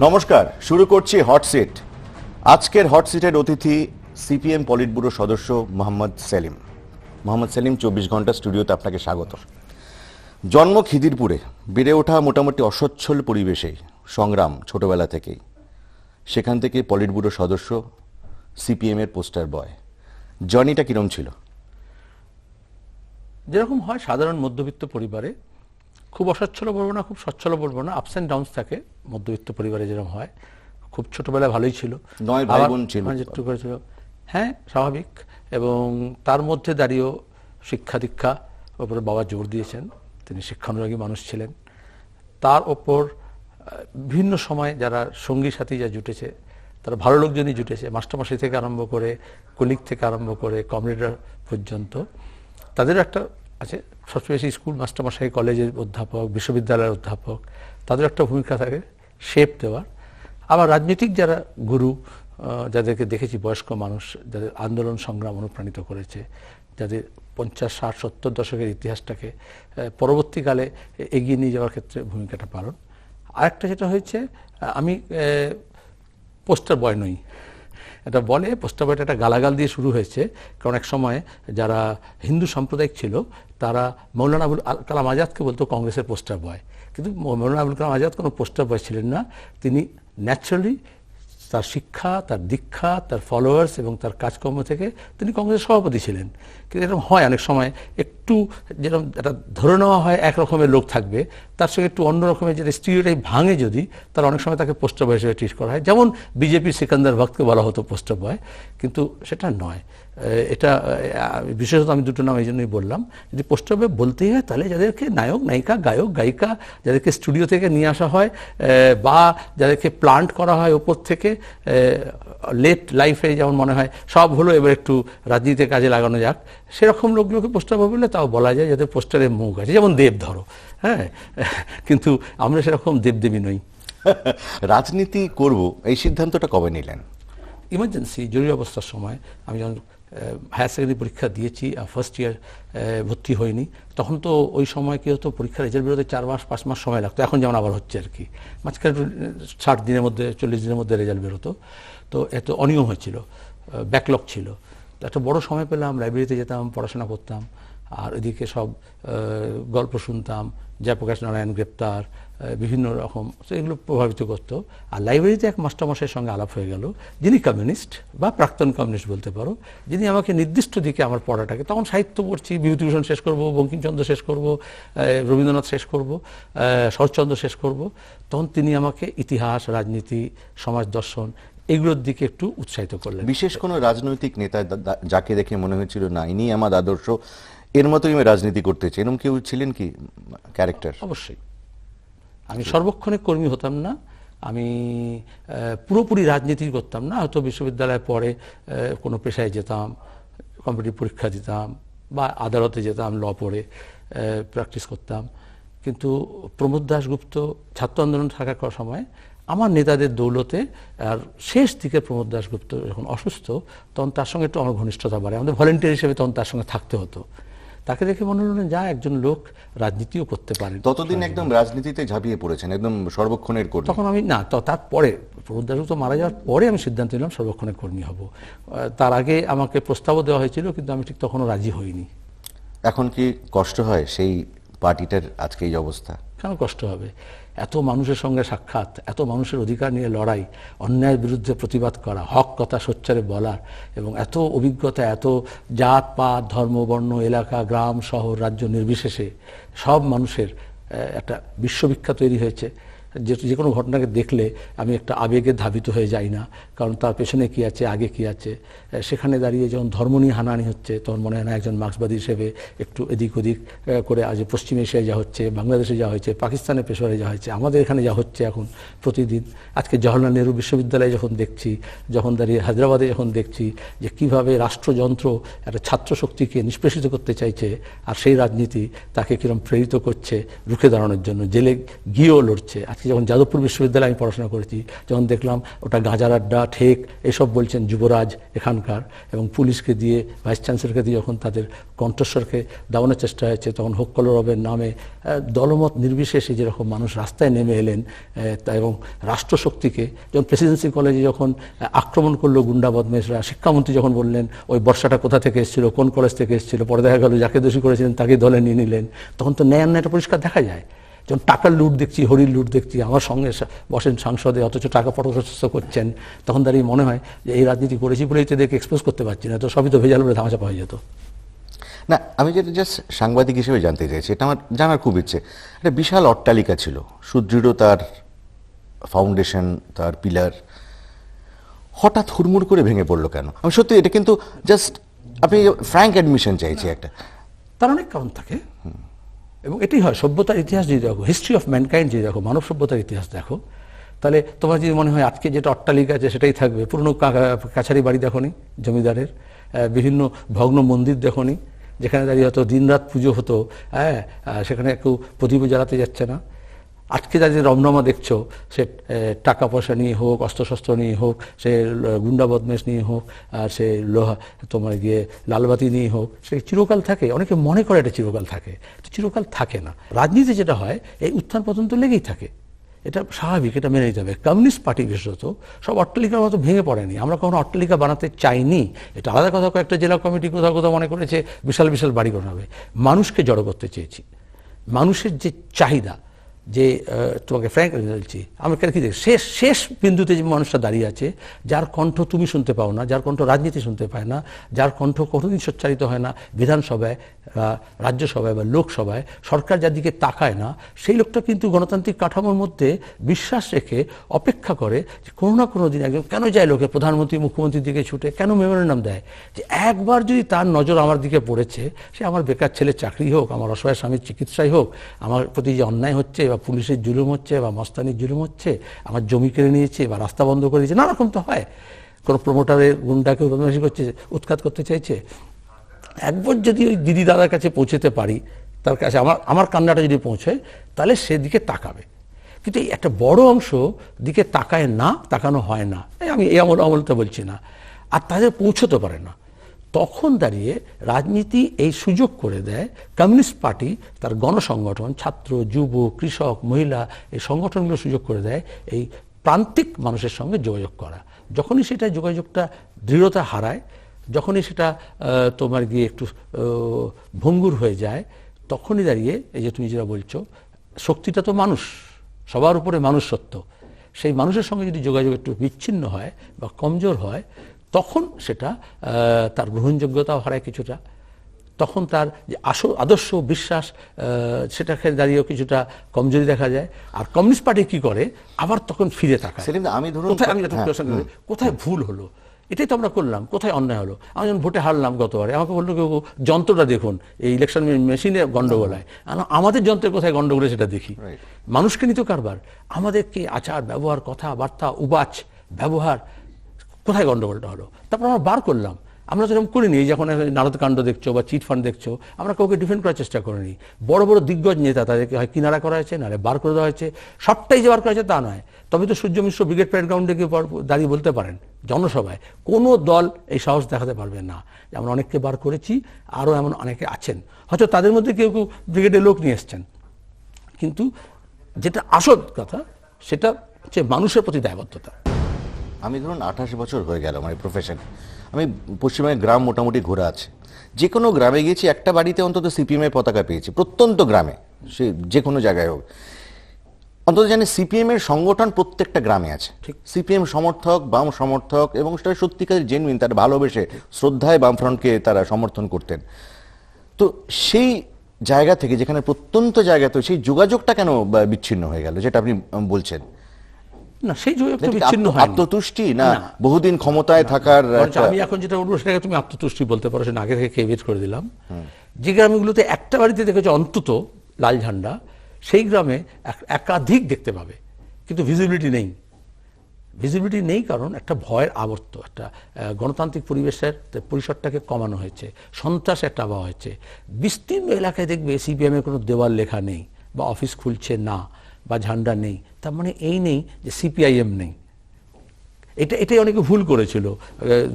নমস্কার, শুরু করছি হট সিট। আজকের হট সিটের অতিথি সিপিএম পলিট ব্যুরো সদস্য মোহাম্মদ সেলিম। মোহাম্মদ সেলিম, 24 ঘন্টা স্টুডিওতে আপনাকে স্বাগত। জন্ম খিদিরপুরে, বেড়ে ওঠা মোটামুটি অসচ্ছল পরিবেশেই, সংগ্রাম ছোটবেলা থেকেই। সেখান থেকে পলিট ব্যুরো সদস্য, সিপিএম এর পোস্টার বয়। জার্নিটা কিরম ছিল? যেরকম হয় সাধারণ মধ্যবিত্ত পরিবারে, খুব অসচ্ছল বলবো না, খুব সচ্ছল বলবো না, আপস অ্যান্ড ডাউনস থাকে মধ্যবিত্ত পরিবারে যেরকম হয়। খুব ছোটবেলায় ভালোই ছিল, 9 ভাই বোন ছিল, হ্যাঁ স্বাভাবিক। এবং তার মধ্যে দাঁড়িয়েও শিক্ষা দীক্ষা ওপরে বাবা জোর দিয়েছেন, তিনি শিক্ষানুরাগী মানুষ ছিলেন। তার ওপর ভিন্ন সময় যারা সঙ্গী সাথী যা জুটেছে, তারা ভালো লোকজনই জুটেছে, মাস্টারমশাই থেকে আরম্ভ করে, কলিগ থেকে আরম্ভ করে, কমরেডরা পর্যন্ত। তাদেরও একটা আছে, সবচেয়ে বেশি স্কুল মাস্টারমশাই, কলেজের অধ্যাপক, বিশ্ববিদ্যালয়ের অধ্যাপক, তাদের একটা ভূমিকা থাকে শেপ দেওয়ার। আবার রাজনৈতিক যারা গুরু, যাদেরকে দেখেছি, বয়স্ক মানুষ, যাদের আন্দোলন সংগ্রাম অনুপ্রাণিত করেছে, যাদের 50, 60, 70 দশকের ইতিহাসটাকে পরবর্তীকালে এগিয়ে নিয়ে যাওয়ার ক্ষেত্রে ভূমিকাটা পালন। আরেকটা যেটা হয়েছে, আমি পোস্টার বয় নই। এটা বলে পোস্টার বয়টা একটা গালাগাল দিয়ে শুরু হয়েছে, কারণ এক সময় যারা হিন্দু সাম্প্রদায়িক ছিল তারা মৌলানা আবুল কালাম আজাদকে বলতো কংগ্রেসের পোস্টার বয়। কিন্তু মৌলানা আবুল কালাম আজাদ কোনো পোস্টার বয় ছিলেন না। তিনি ন্যাচারালি তার শিক্ষা, তার দীক্ষা, তার ফলোয়ার্স এবং তার কাজকর্ম থেকে তিনি কংগ্রেসের সভাপতি ছিলেন। কিন্তু এরকম হয় অনেক সময়, একটু যেরকম একটা ধরে নেওয়া হয় এক রকমের লোক থাকবে, তার সঙ্গে একটু অন্য রকমের যেটা স্টিরিওটাইপ ভাঙে যদি, তার অনেক সময় তাকে পোস্টার বয় হিসেবে ট্রিট করা হয়। যেমন বিজেপির সিকান্দার ভক্তকে বলা হতো পোস্টার বয়, কিন্তু সেটা নয়। এটা বিশেষত আমি দুটো নাম এই জন্যই বললাম, যদি পোস্টার বয় বলতেই হয় তাহলে যাদেরকে নায়ক নায়িকা, গায়ক গায়িকা, যাদেরকে স্টুডিও থেকে নিয়ে আসা হয় বা যাদেরকে প্লান্ট করা হয় ওপর থেকে, লেট লাইফে যেমন মনে হয় সব হলো, এবার একটু রাজনীতিতে কাজে লাগানো যাক, সেরকম লোকগুলোকে পোস্টার বয় বললে তাও বলা যায় যাদের পোস্টারে মুখ আছে, যেমন দেব ধরো, হ্যাঁ। কিন্তু আমরা সেরকম দেবদেবী নই। রাজনীতি করব এই সিদ্ধান্তটা কবে নিলেন? ইমার্জেন্সি, জরুরি অবস্থার সময়। আমি যখন হায়ার সেকেন্ডারি পরীক্ষা দিয়েছি, ফার্স্ট ইয়ার ভর্তি হয়নি, তখন তো ওই সময় কী হতো, পরীক্ষার রেজাল্ট বেরোতে 4 মাস 5 মাস সময় লাগতো, এখন যেমন আবার হচ্ছে আর কি, মাঝখানে 60 দিনের মধ্যে 40 দিনের মধ্যে রেজাল্ট বেরোতো। তো এত অনিয়ম হয়েছিল, ব্যাকলগ ছিল। তো একটা বড় সময় পেলাম, লাইব্রেরিতে যেতাম, পড়াশোনা করতাম, আর এদিকে সব গল্প শুনতাম, জয়প্রকাশ নারায়ণ গ্রেপ্তার, বিভিন্ন রকম, এগুলো প্রভাবিত করতো। আর লাইব্রেরিতে এক মাস্টারমশাইয়ের সঙ্গে আলাপ হয়ে গেল, যিনি কমিউনিস্ট বা প্রাক্তন কমিউনিস্ট বলতে পারো, যিনি আমাকে নির্দিষ্ট দিকে আমার পড়াটাকে, তখন সাহিত্য পড়ছি, বিভূতিভূষণ শেষ করব, বঙ্কিমচন্দ্র শেষ করব, রবীন্দ্রনাথ শেষ করব, শরৎচন্দ্র শেষ করব, তখন তিনি আমাকে ইতিহাস, রাজনীতি, সমাজ দর্শন এগুলোর দিকে একটু উৎসাহিত করলেন। বিশেষ কোনো রাজনৈতিক নেতা যাকে দেখে মনে হয়েছিল না ইনি আমার আদর্শ, এর মতোই আমি রাজনীতি করতে চাই, এরকম কেউ ছিলেন কি ক্যারেক্টার? অবশ্যই। আমি সর্বক্ষণিক কর্মী হতাম না, আমি পুরোপুরি রাজনীতি করতাম না। হয়তো বিশ্ববিদ্যালয়ে পড়ে কোনো পেশায় যেতাম, কম্পিটিটিভ পরীক্ষা দিতাম বা আদালতে যেতাম, ল পড়ে প্র্যাকটিস করতাম। কিন্তু প্রমোদ দাশগুপ্ত ছাত্র আন্দোলন থাকার সময় আমার নেতাদের দৌলতে, আর শেষ দিকে প্রমোদ দাশগুপ্ত যখন অসুস্থ, তখন তার সঙ্গে একটু আমার ঘনিষ্ঠতা বাড়ে। আমাদের ভলেন্টিয়ার হিসেবে তখন তার সঙ্গে থাকতে হতো। তাকে দেখে মনে হলো যা একজন লোক রাজনীতিও করতে পারে। ততদিন একদম রাজনীতিতে ঝাঁপিয়ে পড়েছেন, একদম সর্বক্ষণের কর্মী। তখন আমি না, তারপরে প্রমোদ দাশগুপ্ত মারা যাওয়ার পরে আমি সিদ্ধান্ত নিলাম সর্বক্ষণের কর্মী হব। তার আগে আমাকে প্রস্তাবও দেওয়া হয়েছিল, কিন্তু আমি ঠিক তখনও রাজি হইনি। এখন কি কষ্ট হয় সেই পার্টিটার আজকে এই অবস্থা? কেন কষ্ট হবে? এত মানুষের সঙ্গে সাক্ষাৎ, এত মানুষের অধিকার নিয়ে লড়াই, অন্যায়ের বিরুদ্ধে প্রতিবাদ করা, হক কথা সোচ্চারে বলার, এবং এত অভিজ্ঞতা, এত জাত পাত, ধর্ম, বর্ণ, এলাকা, গ্রাম, শহর, রাজ্য নির্বিশেষে সব মানুষের একটা বিশ্ববিখ্যাত তৈরি হয়েছে। যে কোনো ঘটনাকে দেখলে আমি একটা আবেগে ধাবিত হয়ে যাই না, কারণ তার পেছনে কি আছে, আগে কি আছে। সেখানে দাঁড়িয়ে যখন ধর্ম নিয়ে হানাহানি হচ্ছে, তখন মনে হয় না একজন মার্ক্সবাদী হিসেবে একটু এদিক ওদিক করে, আজ পশ্চিম এশিয়ায় যা হচ্ছে, বাংলাদেশে যা হয়েছে, পাকিস্তানে পেশোয়ারে যা হয়েছে, আমাদের এখানে যা হচ্ছে এখন প্রতিদিন, আজকে জওহরলাল নেহরু বিশ্ববিদ্যালয়ে যখন দেখছি, যখন দাঁড়িয়ে হায়দ্রাবাদে যখন দেখছি যে কীভাবে রাষ্ট্রযন্ত্র একটা ছাত্র শক্তিকে নিষ্পেষিত করতে চাইছে, আর সেই রাজনীতি তাকে কীরকম প্রেরিত করছে রুখে দাঁড়ানোর জন্য, জেলে গিয়েও লড়ছে। আজকে আজকে যখন যাদবপুর বিশ্ববিদ্যালয়ে আমি পড়াশোনা করেছি, যখন দেখলাম ওটা গাঁজার আড্ডা, ঠেক এসব বলছেন যুবরাজ এখানকার, এবং পুলিশকে দিয়ে, ভাইস চ্যান্সেলরকে দিয়ে যখন তাদের কণ্ঠস্বরকে দাবানোর চেষ্টা হয়েছে, তখন হোক কলরবের নামে দলমত নির্বিশেষে যেরকম মানুষ রাস্তায় নেমে এলেন, এবং রাষ্ট্রশক্তিকে যখন প্রেসিডেন্সি কলেজে যখন আক্রমণ করলো গুন্ডা বদমাইশরা, শিক্ষামন্ত্রী যখন বললেন ওই বর্ষাটা কোথা থেকে এসেছিল, কোন কলেজ থেকে এসেছিল, পরে দেখা গেল যাকে দোষী করেছিলেন তাকে দলে নিয়ে নিলেন, তখন তো ন্যায় অন্যায়টা পরিষ্কার দেখা যায়। যখন টাকার লুট দেখছি, হরির লুট দেখছি, আমার সঙ্গে বসেন সাংসদে, অথচ টাকা পটস্ত করছেন, তখন দাঁড়িয়ে মনে হয় যে এই রাজনীতি করেছি বলেই তো এদেরকে এক্সপোজ করতে পারছি না, তো সবই তো ভেজাল বলে ধামাচাপা হয়ে যেত। না, আমি যেটা জাস্ট সাংবাদিক হিসেবে জানতে চাইছি, এটা আমার জানার খুব ইচ্ছে। একটা বিশাল অট্টালিকা ছিল, সুদৃঢ় তার ফাউন্ডেশন, তার পিলার, হঠাৎ হুড়মুড় করে ভেঙে পড়লো কেন? আমি সত্যি এটা কিন্তু জাস্ট আপনি ফ্র্যাঙ্ক অ্যাডমিশন চাইছি একটা। তার অনেক কারণ থাকে, এবং এটাই হয় সভ্যতার ইতিহাস যদি দেখো, হিস্ট্রি অফ ম্যানকাইন্ড যদি দেখো, মানব সভ্যতার ইতিহাস দেখো, তাহলে তোমার যদি মনে হয় আজকে যেটা অট্টালিকা আছে সেটাই থাকবে, পুরনো কাছারি বাড়ি দেখোনি জমিদারের, বিভিন্ন ভগ্ন মন্দির দেখোনি যেখানে দাঁড়িয়ে হয়তো দিনরাত পুজো হতো, হ্যাঁ, সেখানে কেউ প্রদীপ জ্বালাতে যাচ্ছে না। আজকে যা যে রমরমা দেখছো, সে টাকা পয়সা নিয়ে হোক, অস্ত্রশস্ত্র নিয়ে হোক, সে গুন্ডা বদমাশ নিয়ে হোক, আর সে লোহা তোমার গিয়ে লালবাতি নিয়ে হোক, সে চিরকাল থাকে। অনেকে মনে করে এটা চিরকাল থাকে, তো চিরকাল থাকে না। রাজনীতি যেটা হয়, এই উত্থান পতন তো লেগেই থাকে, এটা স্বাভাবিক, এটা মেনে নিতে হবে। কমিউনিস্ট পার্টি বিশেষত সব অট্টালিকার মতো ভেঙে পড়েনি, আমরা কখনো অট্টালিকা বানাতে চাইনি। এটা আলাদা কথা, কয়েকটা জেলা কমিটি কোথাও কোথাও মনে করেছে বিশাল বিশাল বাড়ি বানাবে। মানুষকে জড়ো করতে চেয়েছি, মানুষের যে চাহিদা, যে তোমাকে ফ্র্যাঙ্ক বলছি, আমি কেন কি দেখি শেষ বিন্দুতে যে মানুষটা দাঁড়িয়ে আছে, যার কণ্ঠ তুমি শুনতে পাও না, যার কণ্ঠ রাজনীতি শুনতে পায় না, যার কণ্ঠ কোনোদিন সোচ্চারিত হয় না বিধানসভায় বা রাজ্যসভায় বা লোকসভায়, সরকার যার দিকে তাকায় না, সেই লোকটা কিন্তু গণতান্ত্রিক কাঠামোর মধ্যে বিশ্বাস রেখে অপেক্ষা করে যে কোনো না কোনো দিন একজন কেন যায় লোকে প্রধানমন্ত্রী মুখ্যমন্ত্রীর দিকে ছুটে, কেন মেমোরেন্ডাম দেয় যে একবার যদি তার নজর আমার দিকে পড়েছে, সে আমার বেকার ছেলের চাকরি হোক, আমার অসহায় স্বামীর চিকিৎসাই হোক, আমার প্রতি যে অন্যায় হচ্ছে বা পুলিশের জুলুম হচ্ছে বা মস্তানির জুলুম হচ্ছে, আমার জমি কেড়ে নিয়েছে বা রাস্তা বন্ধ করে দিয়েছে, নানা রকম তো হয়। কোনো প্রমোটারের গুন্ডাকে বদমাশি করছে, উৎখাত করতে চাইছে, একবার যদি ওই দিদি দাদার কাছে পৌঁছতে পারি, তার কাছে আমার কান্নাটা যদি পৌঁছয়, তাহলে সেদিকে তাকাবে। কিন্তু এই একটা বড় অংশ দিকে তাকায় না, তাকানো হয় না, আমি এই আমলটা বলছি না, আর তাদের পৌঁছতে পারে না। তখন দাঁড়িয়ে রাজনীতি এই সুযোগ করে দেয়, কমিউনিস্ট পার্টি তার গণসংগঠন, ছাত্র, যুব, কৃষক, মহিলা, এই সংগঠনগুলো সুযোগ করে দেয় এই প্রান্তিক মানুষের সঙ্গে যোগাযোগ করা। যখনই সেটা যোগাযোগটা দৃঢ়তা হারায়, যখনই সেটা তোমার গিয়ে একটু ভঙ্গুর হয়ে যায়, তখনই দাঁড়িয়ে এই যে তুমি যেটা বলছো, শক্তিটা তো মানুষ, সবার উপরে মানুষ সত্য, সেই মানুষের সঙ্গে যদি যোগাযোগ একটু বিচ্ছিন্ন হয় বা কমজোর হয়, তখন সেটা তার গ্রহণযোগ্যতাও হারায় কিছুটা, তখন তার যে আদর্শ বিশ্বাস সেটাকে দাঁড়িয়েও কিছুটা কমজোরি দেখা যায়। আর কমিউনিস্ট পার্টি কি করে, আবার তখন ফিরে তাকায়, আমি ধরুন কোথায় ভুল হলো, এটাই তো আমরা করলাম, কোথায় অন্যায় হলো। আমি যখন ভোটে হারলাম গতবারে, আমাকে বললো কেউ যন্ত্রটা দেখুন, এই ইলেকশন মেশিনে গন্ডগোল হয়, আমাদের যন্ত্রের কোথায় গন্ডগোলে সেটা দেখি। মানুষকে নিত কারবার, আমাদেরকে আচার ব্যবহার, কথাবার্তা, উবাচ ব্যবহার, কোথায় গন্ডগোলটা হলো, তারপর আমরা বার করলাম। আমরা যেরকম করিনি, যখন নারদকাণ্ড দেখছো বা চিট ফান্ড দেখছো, আমরা কাউকে ডিফেন্ড করার চেষ্টা করিনি। বড় বড় দিগ্গজ নেতা, তাদেরকে হয় কিনারা করা হয়েছে, নাহলে বার করে দেওয়া হয়েছে। সবটাই যে বার করা হয়েছে তা নয়, তবে তো সূর্য মিশ্র ব্রিগেড প্যারেড গ্রাউন্ডে গিয়ে দাঁড়িয়ে বলতে পারেন জনসভায়, কোনো দল এই সাহস দেখাতে পারবে না যে আমরা অনেককে বার করেছি, আরও এমন অনেকে আছেন, হয়তো তাদের মধ্যে কেউ কেউ ব্রিগেডের লোক নিয়ে এসছেন, কিন্তু যেটা আসল কথা সেটা হচ্ছে মানুষের প্রতি দায়বদ্ধতা। আমি ধরুন 28 বছর হয়ে গেল আমার প্রফেশন, আমি পশ্চিমবঙ্গের গ্রাম মোটামুটি ঘোরা আছে, যে কোনো গ্রামে গিয়েছি, একটা বাড়িতে অন্তত সিপিএমের পতাকা পেয়েছি, প্রত্যন্ত গ্রামে, সে যে কোনো জায়গায় হোক, অন্তত জানি সিপিএমের সংগঠন প্রত্যেকটা গ্রামে আছে, সিপিএম সমর্থক, বাম সমর্থক, এবং সেটা সত্যিকারের জেনুইন, তারা ভালোবেসে শ্রদ্ধায় বামফ্রন্টকে তারা সমর্থন করতেন। তো সেই জায়গা থেকে, যেখানে প্রত্যন্ত জায়গাতে, সেই যোগাযোগটা কেন বিচ্ছিন্ন হয়ে গেল, যেটা আপনি বলছেন? না, সেই যোগাযোগটা বিচ্ছিন্ন হয় আত্মতুষ্টি না বহুদিন ক্ষমতায় থাকার? আমি এখন যেটা বলবো সেটাকে তুমি আত্মতুষ্টি বলতে পারো, সেটা আগে থেকে কেভিট করে দিলাম। যে গ্রামগুলোতে একটা বাড়িতে দেখেছো অন্তত লাল ঝান্ডা, সেই গ্রামে একাধিক দেখতে পাবে, কিন্তু ভিজিবিলিটি নেই। ভিজিবিলিটি নেই কারণ একটা ভয়ের আবর্ত, একটা গণতান্ত্রিক পরিবেশের পরিসরটাকে কমানো হয়েছে, সন্ত্রাস একটা আবহাওয়া হয়েছে। বিস্তীর্ণ এলাকায় দেখবে সিপিএমের কোনো দেওয়াল লেখা নেই বা অফিস খুলছে না, বা ঝান্ডা নেই, তার মানে এই নেই যে সিপিআইএম নেই। এটাই অনেকে ভুল করেছিল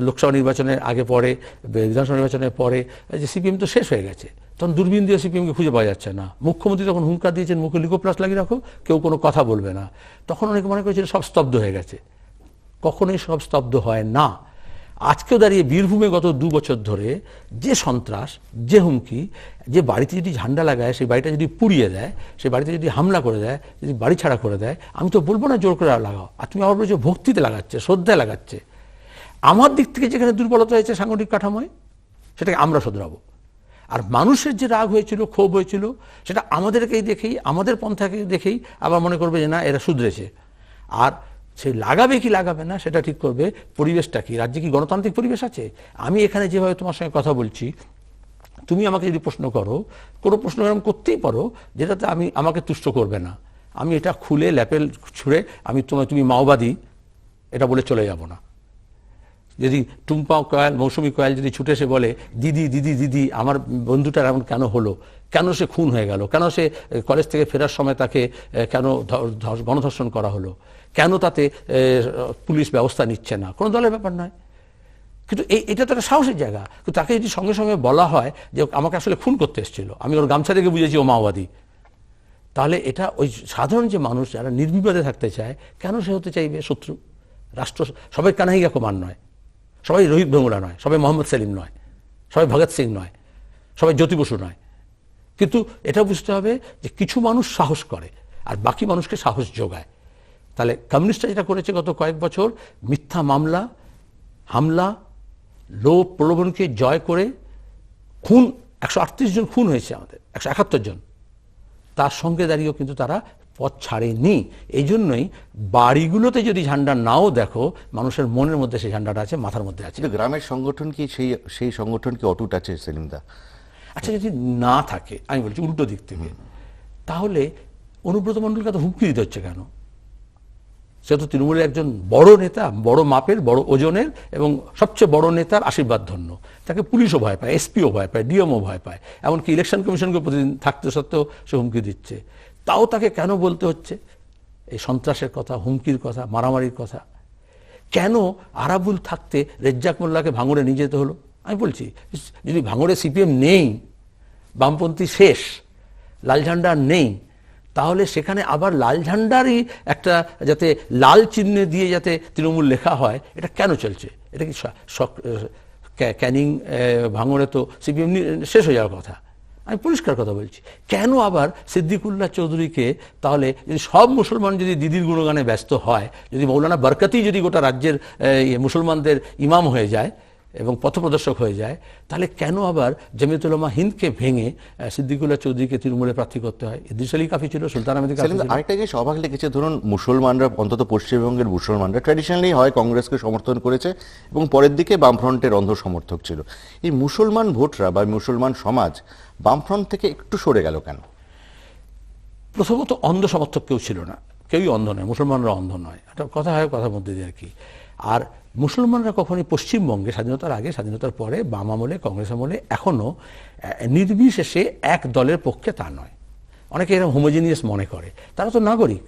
লোকসভা নির্বাচনের আগে পরে, বিধানসভা নির্বাচনের পরে, যে সিপিএম তো শেষ হয়ে গেছে। তখন দূরবীন দিয়ে সিপিএমকে খুঁজে পাওয়া যাচ্ছে না। মুখ্যমন্ত্রী তখন হুঙ্কার দিয়েছেন, মুখে লিকোপ্লাস লাগিয়ে রাখো, কেউ কোনো কথা বলবে না। তখন অনেকে মনে করেছিল সব স্তব্ধ হয়ে গেছে। কখনোই সব স্তব্ধ হয় না। আজকেও দাঁড়িয়ে বীরভূমে গত 2 বছর ধরে যে সন্ত্রাস, যে হুমকি, যে বাড়িতে যদি ঝান্ডা লাগায়, সেই বাড়িটা যদি পুড়িয়ে দেয়, সেই বাড়িতে যদি হামলা করে দেয়, যদি বাড়ি ছাড়া করে দেয়, আমি তো বলবো না জোর করে লাগাও, আর তুমি আবার বলছো ভক্তিতে লাগাচ্ছে, শ্রদ্ধায় লাগাচ্ছে। আমার দিক থেকে যেখানে দুর্বলতা হয়েছে সাংগঠনিক কাঠামোয়, সেটাকে আমরা শোধরাবো। আর মানুষের যে রাগ হয়েছিল, ক্ষোভ হয়েছিল, সেটা আমাদেরকেই দেখেই, আমাদের পন্থাকে দেখেই আবার মনে করবে যে না এরা শুধরেছে। আর সে লাগাবে কি লাগাবে না সেটা ঠিক করবে পরিবেশটা কি, রাজ্যে কি গণতান্ত্রিক পরিবেশ আছে। আমি এখানে যেভাবে তোমার সঙ্গে কথা বলছি, তুমি আমাকে যদি প্রশ্ন করো, কোনো প্রশ্ন এরকম করতেই পারো যেটাতে আমাকে তুষ্ট করবে না, আমি এটা খুলে ল্যাপেল ছুঁড়ে তুমি মাওবাদী এটা বলে চলে যাব না। যদি টুম্পা কয়াল, মৌসুমী কয়াল যদি ছুটে এসে বলে দিদি দিদি দিদি আমার বন্ধুটার এমন কেন হলো, কেন সে খুন হয়ে গেল, কেন সে কলেজ থেকে ফেরার সময় তাকে কেন গণধর্ষণ করা হলো, কেন তাতে পুলিশ ব্যবস্থা নিচ্ছে না, কোনো দলের ব্যাপার নয়। কিন্তু এটা তো একটা সাহসের জায়গা। কিন্তু তাকে যদি সঙ্গে সঙ্গে বলা হয় যে আমাকে আসলে খুন করতে এসেছিল, আমি ওর গামছা দেখে বুঝেছি ও মাওবাদী, তাহলে এটা ওই সাধারণ যে মানুষ যারা নির্বিবাদে থাকতে চায়, কেন সে হতে চাইবে শত্রু? রাষ্ট্র সবাই কানাইয়া কুমার নয়, সবাই রোহিত ভেমুলা নয়, সবাই মোহাম্মদ সেলিম নয়, সবাই ভগৎ সিং নয়, সবাই জ্যোতি বসু নয়। কিন্তু এটা বুঝতে হবে যে কিছু মানুষ সাহস করে আর বাকি মানুষকে সাহস যোগায়। তাহলে কমিউনিস্টরা যেটা করেছে গত কয়েক বছর, মিথ্যা মামলা, হামলা, লোভ প্রলোভনকে জয় করে খুন, 138 জন খুন হয়েছে আমাদের, 171 জন, তার সঙ্গে দাঁড়িয়েও কিন্তু তারা পথ ছাড়েনি। এই জন্যই বাড়িগুলোতে যদি ঝান্ডা নাও দেখো, মানুষের মনের মধ্যে সেই ঝান্ডাটা আছে, মাথার মধ্যে আছে। গ্রামের সংগঠন কি সেই সংগঠন কি অটুট আছে সেলিমদা? আচ্ছা, যদি না থাকে, আমি বলছি উল্টো দিক থেকে, তাহলে অনুব্রত মণ্ডলকে তো হুমকি দিতে হচ্ছে কেন? সে তো তৃণমূলের একজন বড় নেতা, বড় মাপের, বড় ওজনের এবং সবচেয়ে বড় নেতার আশীর্বাদ ধন্য। তাকে পুলিশও ভয় পায়, এসপিও ভয় পায়, ডিএমও ভয় পায়, এমনকি ইলেকশন কমিশনকে প্রতিদিন থাকতে সত্ত্বেও সে হুমকি দিচ্ছে। তাও তাকে কেন বলতে হচ্ছে এই সন্ত্রাসের কথা, হুমকির কথা, মারামারির কথা? কেন আরাবুল থাকতে রেজ্জাক মোল্লাকে ভাঙড়ে নিয়ে যেতে হলো? আমি বলছি, যদি ভাঙড়ে সিপিএম নেই, বামপন্থী শেষ, লাল ঝান্ডা নেই, তাহলে সেখানে আবার লাল ঝান্ডারই একটা যাতে লাল চিহ্নে দিয়ে যাতে তৃণমূল লেখা হয়, এটা কেন চলছে? এটা কি ক্যানিং, ভাঙড়ে তো সিপিএম শেষ হয়ে যাওয়ার কথা। আমি পরিষ্কার কথা বলছি, কেন আবার সিদ্দিকুল্লাহ চৌধুরীকে, তাহলে যদি সব মুসলমান যদি দিদির গুণগানে ব্যস্ত হয়, যদি মৌলানা বরকতি যদি গোটা রাজ্যের মুসলমানদের ইমাম হয়ে যায় এবং পথপ্রদর্শক হয়ে যায়, তাহলে কেন আবার জমিয়তুল উলামা হিন্দকে ভেঙে সিদ্দিকুল্লাহ চৌধুরীকে তৃণমূলে প্রার্থী করতে হয়? ইদ্রিস আলী কাফি ছিল, সুলতান আহমেদ কাফি ছিল। আরেকটা জিনিস অবাক লেগেছে, ধরুন মুসলমানরা, অন্তত পশ্চিমবঙ্গের মুসলমানরা ট্র্যাডিশনালি হয় কংগ্রেসকে সমর্থন করেছে এবং পরের দিকে বামফ্রন্টের অন্ধ সমর্থক ছিল। এই মুসলমান ভোটরা বা মুসলমান সমাজ বামফ্রন্ট থেকে একটু সরে গেল কেন? প্রথমত অন্ধ সমর্থক কেউ ছিল না, কেউই অন্ধ নয়, মুসলমানরা অন্ধ নয়, একটা কথা হয় কথার মধ্যে দিয়ে আর কি। আর মুসলমানরা কখনই পশ্চিমবঙ্গে স্বাধীনতার আগে, স্বাধীনতার পরে, বাম আমলে, কংগ্রেস আমলে, এখনো নির্বিশেষে এক দলের পক্ষে তা নয়। অনেকে এরকম হোমোজিনিয়াস মনে করে। তারা তো নাগরিক,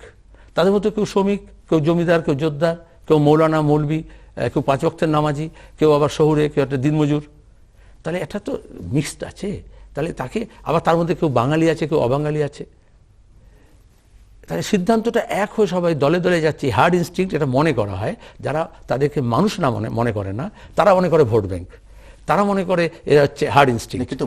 তাদের মধ্যে কেউ শ্রমিক, কেউ জমিদার, কেউ জোরদার, কেউ মৌলানা, মৌলবি, কেউ 5 ওয়াক্তের নামাজি, কেউ আবার শহুরে, কেউ একটা দিনমজুর। তাহলে এটা তো মিক্সড আছে। তাহলে তাকে আবার তার মধ্যে কেউ বাঙালি আছে, কেউ অবাঙালি আছে। তাহলে সিদ্ধান্তটা এক হয়ে সবাই দলে দলে যাচ্ছে, হার্ড ইনস্টিংক্ট এটা মনে করা হয়। যারা তাদেরকে মানুষ না মনে করে না, তারা মনে করে ভোট ব্যাংক, তারা মনে করে এরা হচ্ছে হার্ড ইনস্টিংক্ট। কিন্তু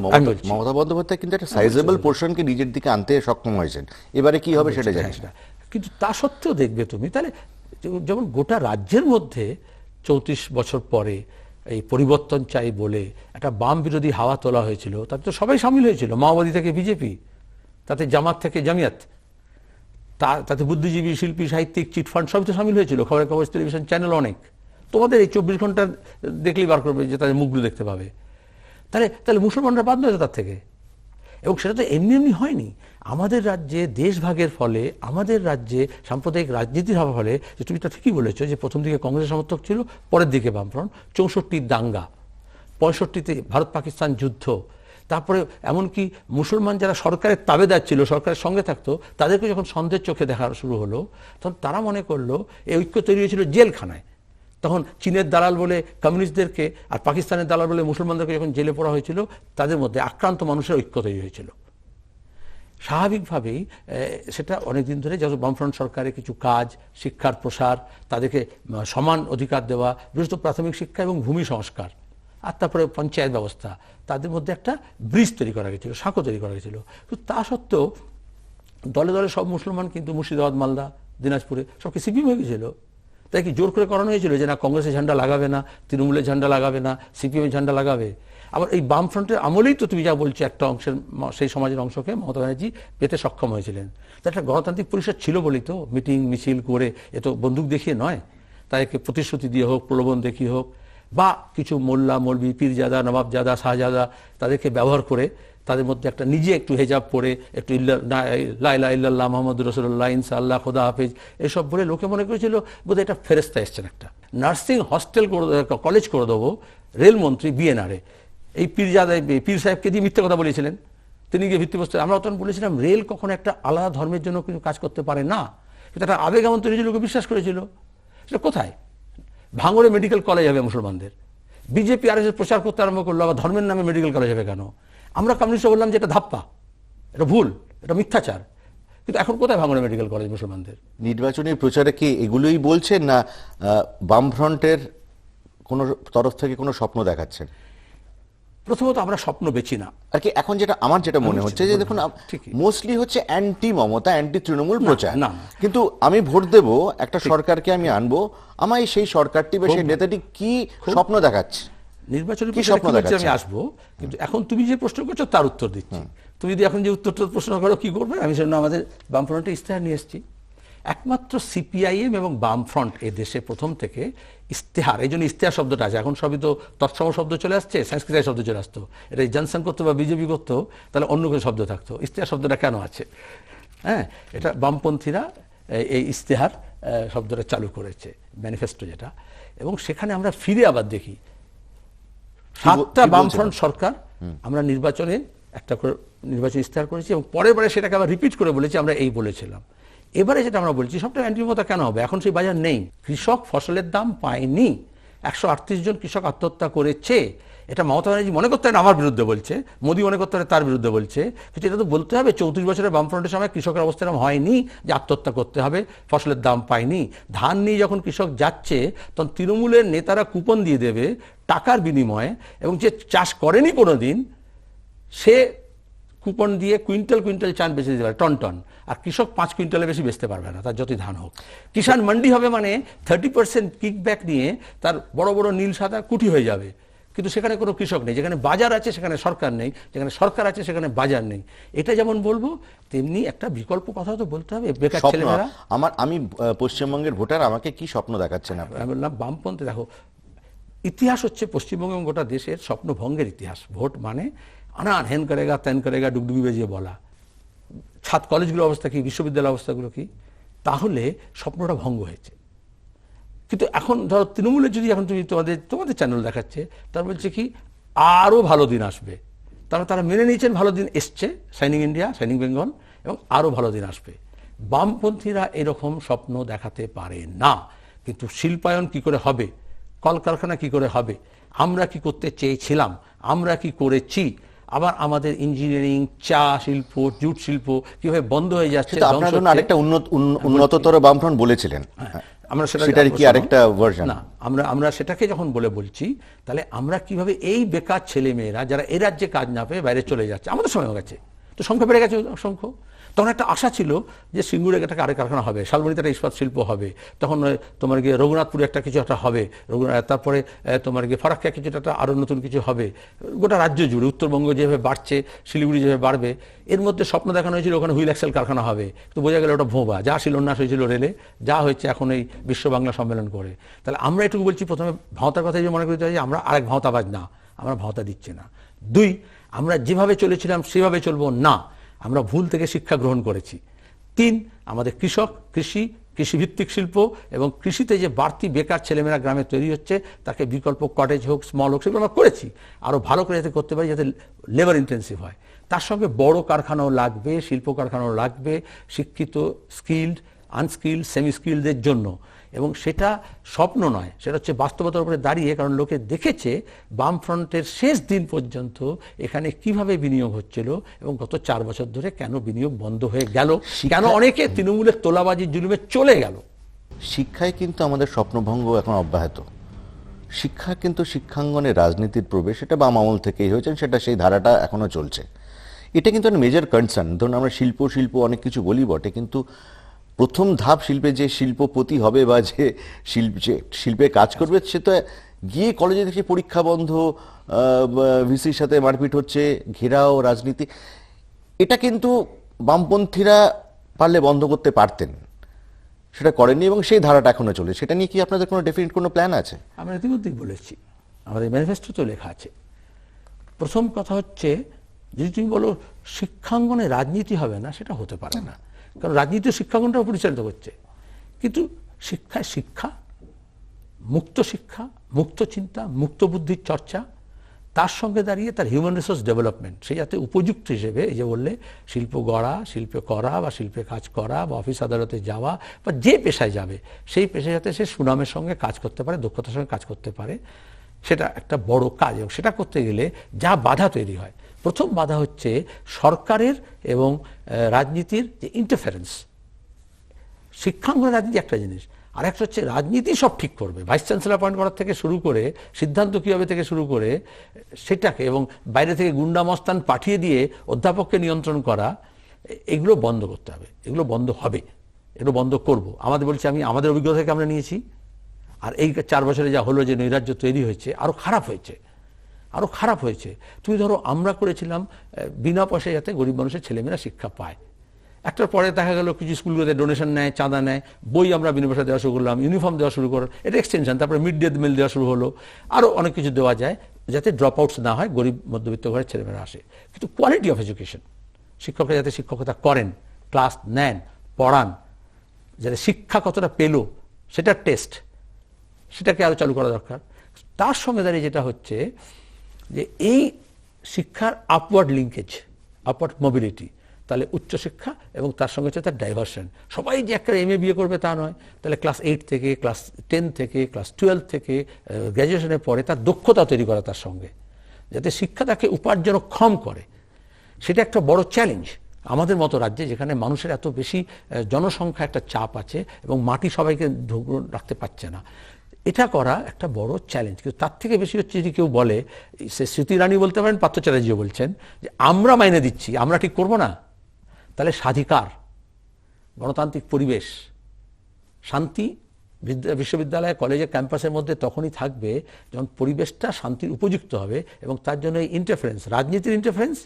মমতা বন্দ্যোপাধ্যায় কিন্তু একটা সাইজেবল পোর্শনকে নিজের দিকে আনতে সক্ষম হয়েছেন, এবারে কি হবে সেটা জানি না। কিন্তু তা সত্ত্বেও দেখবে তুমি, তাহলে যেমন গোটা রাজ্যের মধ্যে 34 বছর পরে এই পরিবর্তন চাই বলে একটা বাম বিরোধী হাওয়া তোলা হয়েছিল, তাতে তো সবাই সামিল হয়েছিল, মাওবাদী থেকে বিজেপি, তাতে জামাত থেকে জামিয়াত, তাতে বুদ্ধিজীবী, শিল্পী, সাহিত্যিক, চিটফান্ড সবই তো সামিল হয়েছিল, খবরের কাগজ, টেলিভিশন চ্যানেল অনেক। তোমাদের এই 24 ঘন্টা দেখলেই বার করবে যে তাদের মুখগুলো দেখতে পাবে। তাহলে মুসলমানরা বাদ নয় তার থেকে। এবং সেটা তো এমনি এমনি হয়নি। আমাদের রাজ্যে দেশভাগের ফলে, আমাদের রাজ্যে সাম্প্রদায়িক রাজনীতির হওয়ার ফলে, যে তুমি তো ঠিকই বলেছো যে প্রথম দিকে কংগ্রেস সমর্থক ছিল, পরের দিকে বামফ্রন্ট, 64 দাঙ্গা, 65-তে ভারত পাকিস্তান যুদ্ধ, তারপরে এমনকি মুসলমান যারা সরকারের তাবেদার ছিল, সরকারের সঙ্গে থাকতো, তাদেরকে যখন সন্দেহের চোখে দেখা শুরু হলো, তখন তারা মনে করলো এই ঐক্য তৈরি হয়েছিল জেলখানায়। তখন চীনের দালাল বলে কমিউনিস্টদেরকে আর পাকিস্তানের দালাল বলে মুসলমানদেরকে যখন জেলে পড়া হয়েছিল, তাদের মধ্যে আক্রান্ত মানুষের ঐক্য তৈরি হয়েছিল। স্বাভাবিকভাবেই সেটা অনেকদিন ধরে যখন বামফ্রন্ট সরকারের কিছু কাজ, শিক্ষার প্রসার, তাদেরকে সমান অধিকার দেওয়া, বিশেষত প্রাথমিক শিক্ষা এবং ভূমি সংস্কার, আর তারপরে পঞ্চায়েত ব্যবস্থা, তাদের মধ্যে একটা ব্রিজ তৈরি করা গেছিল, সাঁকো তৈরি করা গেছিল। কিন্তু তা সত্ত্বেও দলে দলে সব মুসলমান কিন্তু মুর্শিদাবাদ, মালদা, দিনাজপুরে সবকে সিপিএম হয়ে গেছিল। তাই কি জোর করে করানো হয়েছিল যে না কংগ্রেসের ঝান্ডা লাগাবে না, তৃণমূলের ঝান্ডা লাগাবে না, সিপিএমের ঝান্ডা লাগাবে? আবার এই বামফ্রন্টের আমলেই তো তুমি যা বলছো, একটা অংশের সেই সমাজের অংশকে মমতা ব্যানার্জি পেতে সক্ষম হয়েছিলেন। তা একটা গণতান্ত্রিক পরিষদ ছিল বলেই তো মিটিং মিছিল করে, এ তো বন্দুক দেখিয়ে নয়, তাদেরকে প্রতিশ্রুতি দিয়ে হোক, প্রলোভন দেখিয়ে হোক, বা কিছু মোল্লা মৌলবি, পীরজাদা, নবাবজাদা, শাহজাদা, তাদেরকে ব্যবহার করে তাদের মধ্যে একটা নিজে একটু হেজাব পরে, একটু লা ইলাহা ইল্লাল্লাহ মুহাম্মাদুর রাসূলুল্লাহ, ইনশাআল্লাহ, খোদা হাফেজ, এসব বলে লোকে মনে করেছিল বোধহয় এটা ফেরেশতা এসছেন। একটা নার্সিং হস্টেল করে, কলেজ করে দেবো রেলমন্ত্রী বিএনআরে, এই পীরজাদা, পীর সাহেবকে দিয়ে মিথ্যে কথা বলেছিলেন, তিনি গিয়ে ভিত্তিপ্রস্তর। আমরা তখন বলেছিলাম রেল কখনো একটা আলাদা ধর্মের জন্য কিছু কাজ করতে পারে না, কিন্তু একটা আবেগ এমন তৈরি লোকে বিশ্বাস করেছিল। সেটা কোথায়? ভাঙড়ে মেডিকেল কলেজ হবে মুসলমানদের, বিজেপি আর প্রচার করতে আরম্ভ করলো আবার ধর্মের নামে মেডিকেল কলেজ হবে কেন? আমরা কমিউনিস্ট বললাম যে এটা ধাপ্পা, এটা ভুল, এটা মিথ্যাচার। কিন্তু এখন কোথায় ভাঙড়ে মেডিকেল কলেজ মুসলমানদের? নির্বাচনী প্রচারে কি এগুলোই বলছেন, না বামফ্রন্টের কোনো তরফ থেকে কোনো স্বপ্ন দেখাচ্ছেন? প্রথমত আমরা স্বপ্ন বেছি না আর কি, এখন যেটা আমার যেটা মনে হচ্ছে যে দেখুন, মোস্টলি হচ্ছে অ্যান্টি মমতা, অ্যান্টি তৃণমূল প্রচার। কিন্তু আমি ভোট দেব একটা সরকারকে, আমি আনবো, আমায় সেই সরকারটি বা সেই নেতাটি কি স্বপ্ন দেখাচ্ছে, নির্বাচনী স্বপ্ন দেখাচ্ছে আমি আসবো। কিন্তু এখন তুমি যে প্রশ্ন করছো তার উত্তর দিচ্ছি। তুমি যদি এখন যে উত্তরটা প্রশ্ন করো কি করবে, আমি সেজন্য আমাদের বামফ্রন্টে ইস্তেহার নিয়ে এসেছি। একমাত্র সিপিআইএম এবং বামফ্রন্ট এ দেশে প্রথম থেকে ইস্তেহার, এই জন্য ইস্তেহার শব্দটা আছে, এখন সবই তো তৎসম শব্দ চলে আসছে, সংস্কৃত শব্দ চলে আসতো। এটা জনসংঘ করতো বা বিজেপি করতো, তাহলে অন্য কোনো শব্দ থাকতো। ইস্তেহার শব্দটা কেন আছে? হ্যাঁ, এটা বামপন্থীরা এই ইস্তেহার শব্দটা চালু করেছে, ম্যানিফেস্টো যেটা। এবং সেখানে আমরা ফিরে আবার দেখি 7টা বামফ্রন্ট সরকার আমরা নির্বাচনে একটা করে নির্বাচন ইস্তেহার করেছি, এবং পরের বারে সেটাকে আবার রিপিট করে বলেছি আমরা এই বলেছিলাম। এবারে যেটা আমরা বলছি সবটা অ্যান্টিমমতা কেন হবে? এখন সেই বাজার নেই, কৃষক ফসলের দাম পায়নি, 138 জন কৃষক আত্মহত্যা করেছে। এটা মমতা ব্যানার্জি মনে করতে পারেন আমার বিরুদ্ধে বলছে, মোদী মনে করতে পারে তার বিরুদ্ধে বলছে, কিন্তু এটা তো বলতে হবে 34 বছরের বামফ্রন্টের সময় কৃষকের অবস্থা এরকম হয়নি যে আত্মহত্যা করতে হবে, ফসলের দাম পায়নি। ধান নিয়ে যখন কৃষক যাচ্ছে তখন তৃণমূলের নেতারা কুপন দিয়ে দেবে টাকার বিনিময়ে, এবং যে চাষ করেনি কোনোদিন সে কুপন দিয়ে কুইন্টাল কুইন্টাল চাল বেচে দিতে পারে, টন টন, আর কৃষক 5 কুইন্টালের বেশি বেচতে পারবে না, তার যতই ধান হোক। কিষাণ মান্ডি হবে মানে 30% কিকব্যাক নিয়ে তার বড় বড় নীল সাদা কুঠি হয়ে যাবে, কিন্তু সেখানে কোনো কৃষক নেই। যেখানে বাজার আছে সেখানে সরকার নেই, যেখানে সরকার আছে সেখানে বাজার নেই। এটা যেমন বলবো তেমনি একটা বিকল্প কথা তো বলতে হবে। বেকার ছেলেমেয়েরা, আমি পশ্চিমবঙ্গের ভোটার, আমাকে কি স্বপ্ন দেখাচ্ছেন আপনি? আমি বললাম বামপন্থী, দেখো ইতিহাস হচ্ছে পশ্চিমবঙ্গ এবং গোটা দেশের স্বপ্নভঙ্গের ইতিহাস। ভোট মানে আনান হেন করেগা তেন করেগা ডুগডুগি বেজিয়ে বলা। ছাত্র কলেজগুলোর অবস্থা কি, বিশ্ববিদ্যালয়ের অবস্থাগুলো কি, তাহলে স্বপ্নটা ভঙ্গ হয়েছে। কিন্তু এখন ধরো তৃণমূলের যদি এখন তুমি তোমাদের চ্যানেল দেখাচ্ছে, তারা বলছে কি আরও ভালো দিন আসবে, তারা মেনে নিয়েছেন ভালো দিন এসছে, শাইনিং ইন্ডিয়া, শাইনিং বেঙ্গল, এবং আরও ভালো দিন আসবে। বামপন্থীরা এরকম স্বপ্ন দেখাতে পারে না। কিন্তু শিল্পায়ন কি করে হবে, কলকারখানা কি করে হবে, আমরা কি করতে চেয়েছিলাম, আমরা কি করেছি, আবার আমাদের ইঞ্জিনিয়ারিং, চা শিল্প, জুট শিল্প কিভাবে বন্ধ হয়ে যাচ্ছে। আরেকটা উন্নততর বামফ্রন্ট বলেছিলেন, আমরা সেটার কি আরেকটা ভার্সন? না, আমরা সেটাকে যখন বলছি, তাহলে আমরা কিভাবে এই বেকার ছেলে মেয়েরা যারা এই রাজ্যে কাজ না পেয়ে বাইরে চলে যাচ্ছে, আমাদের সময় হয়ে গেছে তো, সংখ্যা বেড়ে গেছে অসংখ্য। তখন একটা আশা ছিল যে সিঙ্গুরে একটা আরেক কারখানা হবে, শালবনীতে একটা ইস্পাত শিল্প হবে, তখন তোমার গিয়ে রঘুনাথপুরে একটা কিছু একটা হবে, তারপরে তোমার গিয়ে ফারাক্কা কিছু একটা আরও নতুন কিছু হবে, গোটা রাজ্য জুড়ে উত্তরবঙ্গ যেভাবে বাড়ছে, শিলিগুড়ি যেভাবে বাড়বে, এর মধ্যে স্বপ্ন দেখানো হয়েছিল ওখানে হুইল অ্যাক্সেল কারখানা হবে, তো বোঝা গেল ওটা ভোঁবা। যা শিলান্যাস হয়েছিল রেলে, যা হয়েছে এখন এই বিশ্ব বাংলা সম্মেলন করে। তাহলে আমরা এটুকু বলছি, প্রথমে ভাঁওতার কথা যে মনে করতে হয় যে আমরা আরেক ভাঁওতাবাজ না, আমরা ভাঁওতা দিচ্ছি না। 2, আমরা যেভাবে চলেছিলাম সেভাবে চলবো না, আমরা ভুল থেকে শিক্ষা গ্রহণ করেছি। 3, আমাদের কৃষক, কৃষি, কৃষিভিত্তিক শিল্প এবং কৃষিতে যে বাড়তি বেকার ছেলেমেয়েরা গ্রামে তৈরি হচ্ছে তাকে বিকল্প কটেজ হোক, স্মল হোক, সেগুলো আমরা করেছি। আরও ভালো করে যাতে করতে পারি, যাতে লেবার ইন্টেন্সিভ হয়। তার সঙ্গে বড় কারখানাও লাগবে, শিল্প কারখানাও লাগবে, শিক্ষিত, স্কিল্ড, আনস্কিল্ড, সেমি স্কিল্ডদের জন্য। এবং সেটা স্বপ্ন নয়, সেটা হচ্ছে বাস্তবতার উপরে দাঁড়িয়ে, কারণ লোকে দেখেছে বামফ্রন্টের শেষ দিন পর্যন্ত এখানে কিভাবে বিনিয়োগ হচ্ছিল এবং গত 4 বছর ধরে কেন বিনিয়োগ বন্ধ হয়ে গেল, কেন অনেকে তৃণমূলের তোলাবাজি জুলুমে চলে গেল। শিক্ষায় কিন্তু আমাদের স্বপ্নভঙ্গ এখন অব্যাহত। শিক্ষা কিন্তু শিক্ষাঙ্গনে রাজনীতির প্রবেশ, এটা বাম আমল থেকেই হয়েছে, সেটা সেই ধারাটা এখনো চলছে। এটা কিন্তু একটা মেজর কনসার্ন। ধরুন আমরা শিল্প অনেক কিছু বলি বটে, কিন্তু প্রথম ধাপ শিল্পে যে শিল্পপতি হবে বা যে শিল্পে কাজ করবে, সে তো গিয়ে কলেজে দেখে পরীক্ষা বন্ধ, ভিসির সাথে মারপিট হচ্ছে, ঘেরাও, রাজনীতি। এটা কিন্তু বামপন্থীরা পারলে বন্ধ করতে পারতেন, সেটা করেননি এবং সেই ধারাটা এখনো চলে। সেটা নিয়ে কি আপনাদের কোনো ডেফিনিট কোনো প্ল্যান আছে? আমরা ইতিমধ্যেই বলেছি, আমাদের ম্যানিফেস্টোতে লেখা আছে। প্রথম কথা হচ্ছে, যদি তুমি বলো শিক্ষাঙ্গনে রাজনীতি হবে না, সেটা হতে পারে না, কারণ রাজনীতি শিক্ষাঙ্গনটাও পরিচালিত করছে। কিন্তু শিক্ষায় শিক্ষা, মুক্ত চিন্তা, মুক্ত বুদ্ধির চর্চা, তার সঙ্গে দাঁড়িয়ে তার হিউম্যান রিসোর্স ডেভেলপমেন্ট, সেই যাতে উপযুক্ত হিসেবে, এই যে বললে শিল্প গড়া, শিল্পে করা বা শিল্পে কাজ করা বা অফিস আদালতে যাওয়া বা যে পেশায় যাবে, সেই পেশায় যাতে সে সুনামের সঙ্গে কাজ করতে পারে, দক্ষতার সঙ্গে কাজ করতে পারে, সেটা একটা বড় কাজ। এবং সেটা করতে গেলে যা বাধা তৈরি হয়, প্রথম বাধা হচ্ছে সরকারের এবং রাজনীতির যে ইন্টারফারেন্স। শিক্ষাঙ্গনের রাজনীতি একটা জিনিস, আর একটা হচ্ছে রাজনীতি সব ঠিক করবে, ভাইস চ্যান্সেলর অ্যাপয়েন্ট করার থেকে শুরু করে সিদ্ধান্ত কী হবে থেকে শুরু করে সেটাকে, এবং বাইরে থেকে গুন্ডা মস্তান পাঠিয়ে দিয়ে অধ্যাপককে নিয়ন্ত্রণ করা, এগুলো বন্ধ করতে হবে। এগুলো বন্ধ হবে, এগুলো বন্ধ করব। আমাদের বলছি, আমাদের অভিজ্ঞতা থেকে আমরা নিয়েছি। আর এই 4 বছরে যা হলো, যে নৈরাজ্য তৈরি হয়েছে, আরও খারাপ হয়েছে। তুমি ধরো আমরা করেছিলাম বিনা পয়সায় যাতে গরিব মানুষের ছেলেমেয়েরা শিক্ষা পায়। একটার পরে দেখা গেল কিছু স্কুলগুলোতে ডোনেশন নেয়, চাঁদা নেয়, বই আমরা বিনা পয়সা দেওয়া শুরু করলাম, ইউনিফর্ম দেওয়া শুরু করলাম, এটা এক্সটেনশন। তারপরে মিড ডে মিল দেওয়া শুরু হলো, আরও অনেক কিছু দেওয়া যায় যাতে ড্রপ আউটস না হয়, গরিব মধ্যবিত্ত ঘরের ছেলেমেয়েরা আসে। কিন্তু কোয়ালিটি অফ এডুকেশন, শিক্ষকরা যাতে শিক্ষকতা করেন, ক্লাস নেন, পড়ান, যাতে শিক্ষা কতটা পেল সেটা টেস্ট, সেটাকে আরও চালু করা দরকার। তার সঙ্গে দাঁড়িয়ে যেটা হচ্ছে যে এই শিক্ষার আপওয়ার্ড লিঙ্কেজ, আপওয়ার্ড মোবিলিটি, তাহলে উচ্চশিক্ষা এবং তার সঙ্গে হচ্ছে তার ডাইভার্সন। সবাই যে একটা MA বিয়ে করবে তা নয়, তাহলে ক্লাস 8 থেকে, ক্লাস 10 থেকে, ক্লাস 12 থেকে, গ্র্যাজুয়েশনের পরে তার দক্ষতা তৈরি করা, তার সঙ্গে যাতে শিক্ষা তাকে উপার্জনক্ষম করে, সেটা একটা বড় চ্যালেঞ্জ আমাদের মতো রাজ্যে, যেখানে মানুষের এত বেশি জনসংখ্যা একটা চাপ আছে এবং মাটি সবাইকে রাখতে পারছে না। এটা করা একটা বড় চ্যালেঞ্জ। কিন্তু তার থেকে বেশি হচ্ছে, যদি কেউ বলে, সে স্মৃতি ইরানি বলতে পারেন, পার্থ চ্যাটার্জিও বলছেন, যে আমরা মাইনে দিচ্ছি, আমরা ঠিক করব না, তাহলে স্বাধিকার, গণতান্ত্রিক পরিবেশ, শান্তি বিশ্ববিদ্যালয়, কলেজে, ক্যাম্পাসের মধ্যে তখনই থাকবে যখন পরিবেশটা শান্তির উপযুক্ত হবে। এবং তার জন্য এই ইন্টারফারেন্স, রাজনীতির ইন্টারফারেন্স,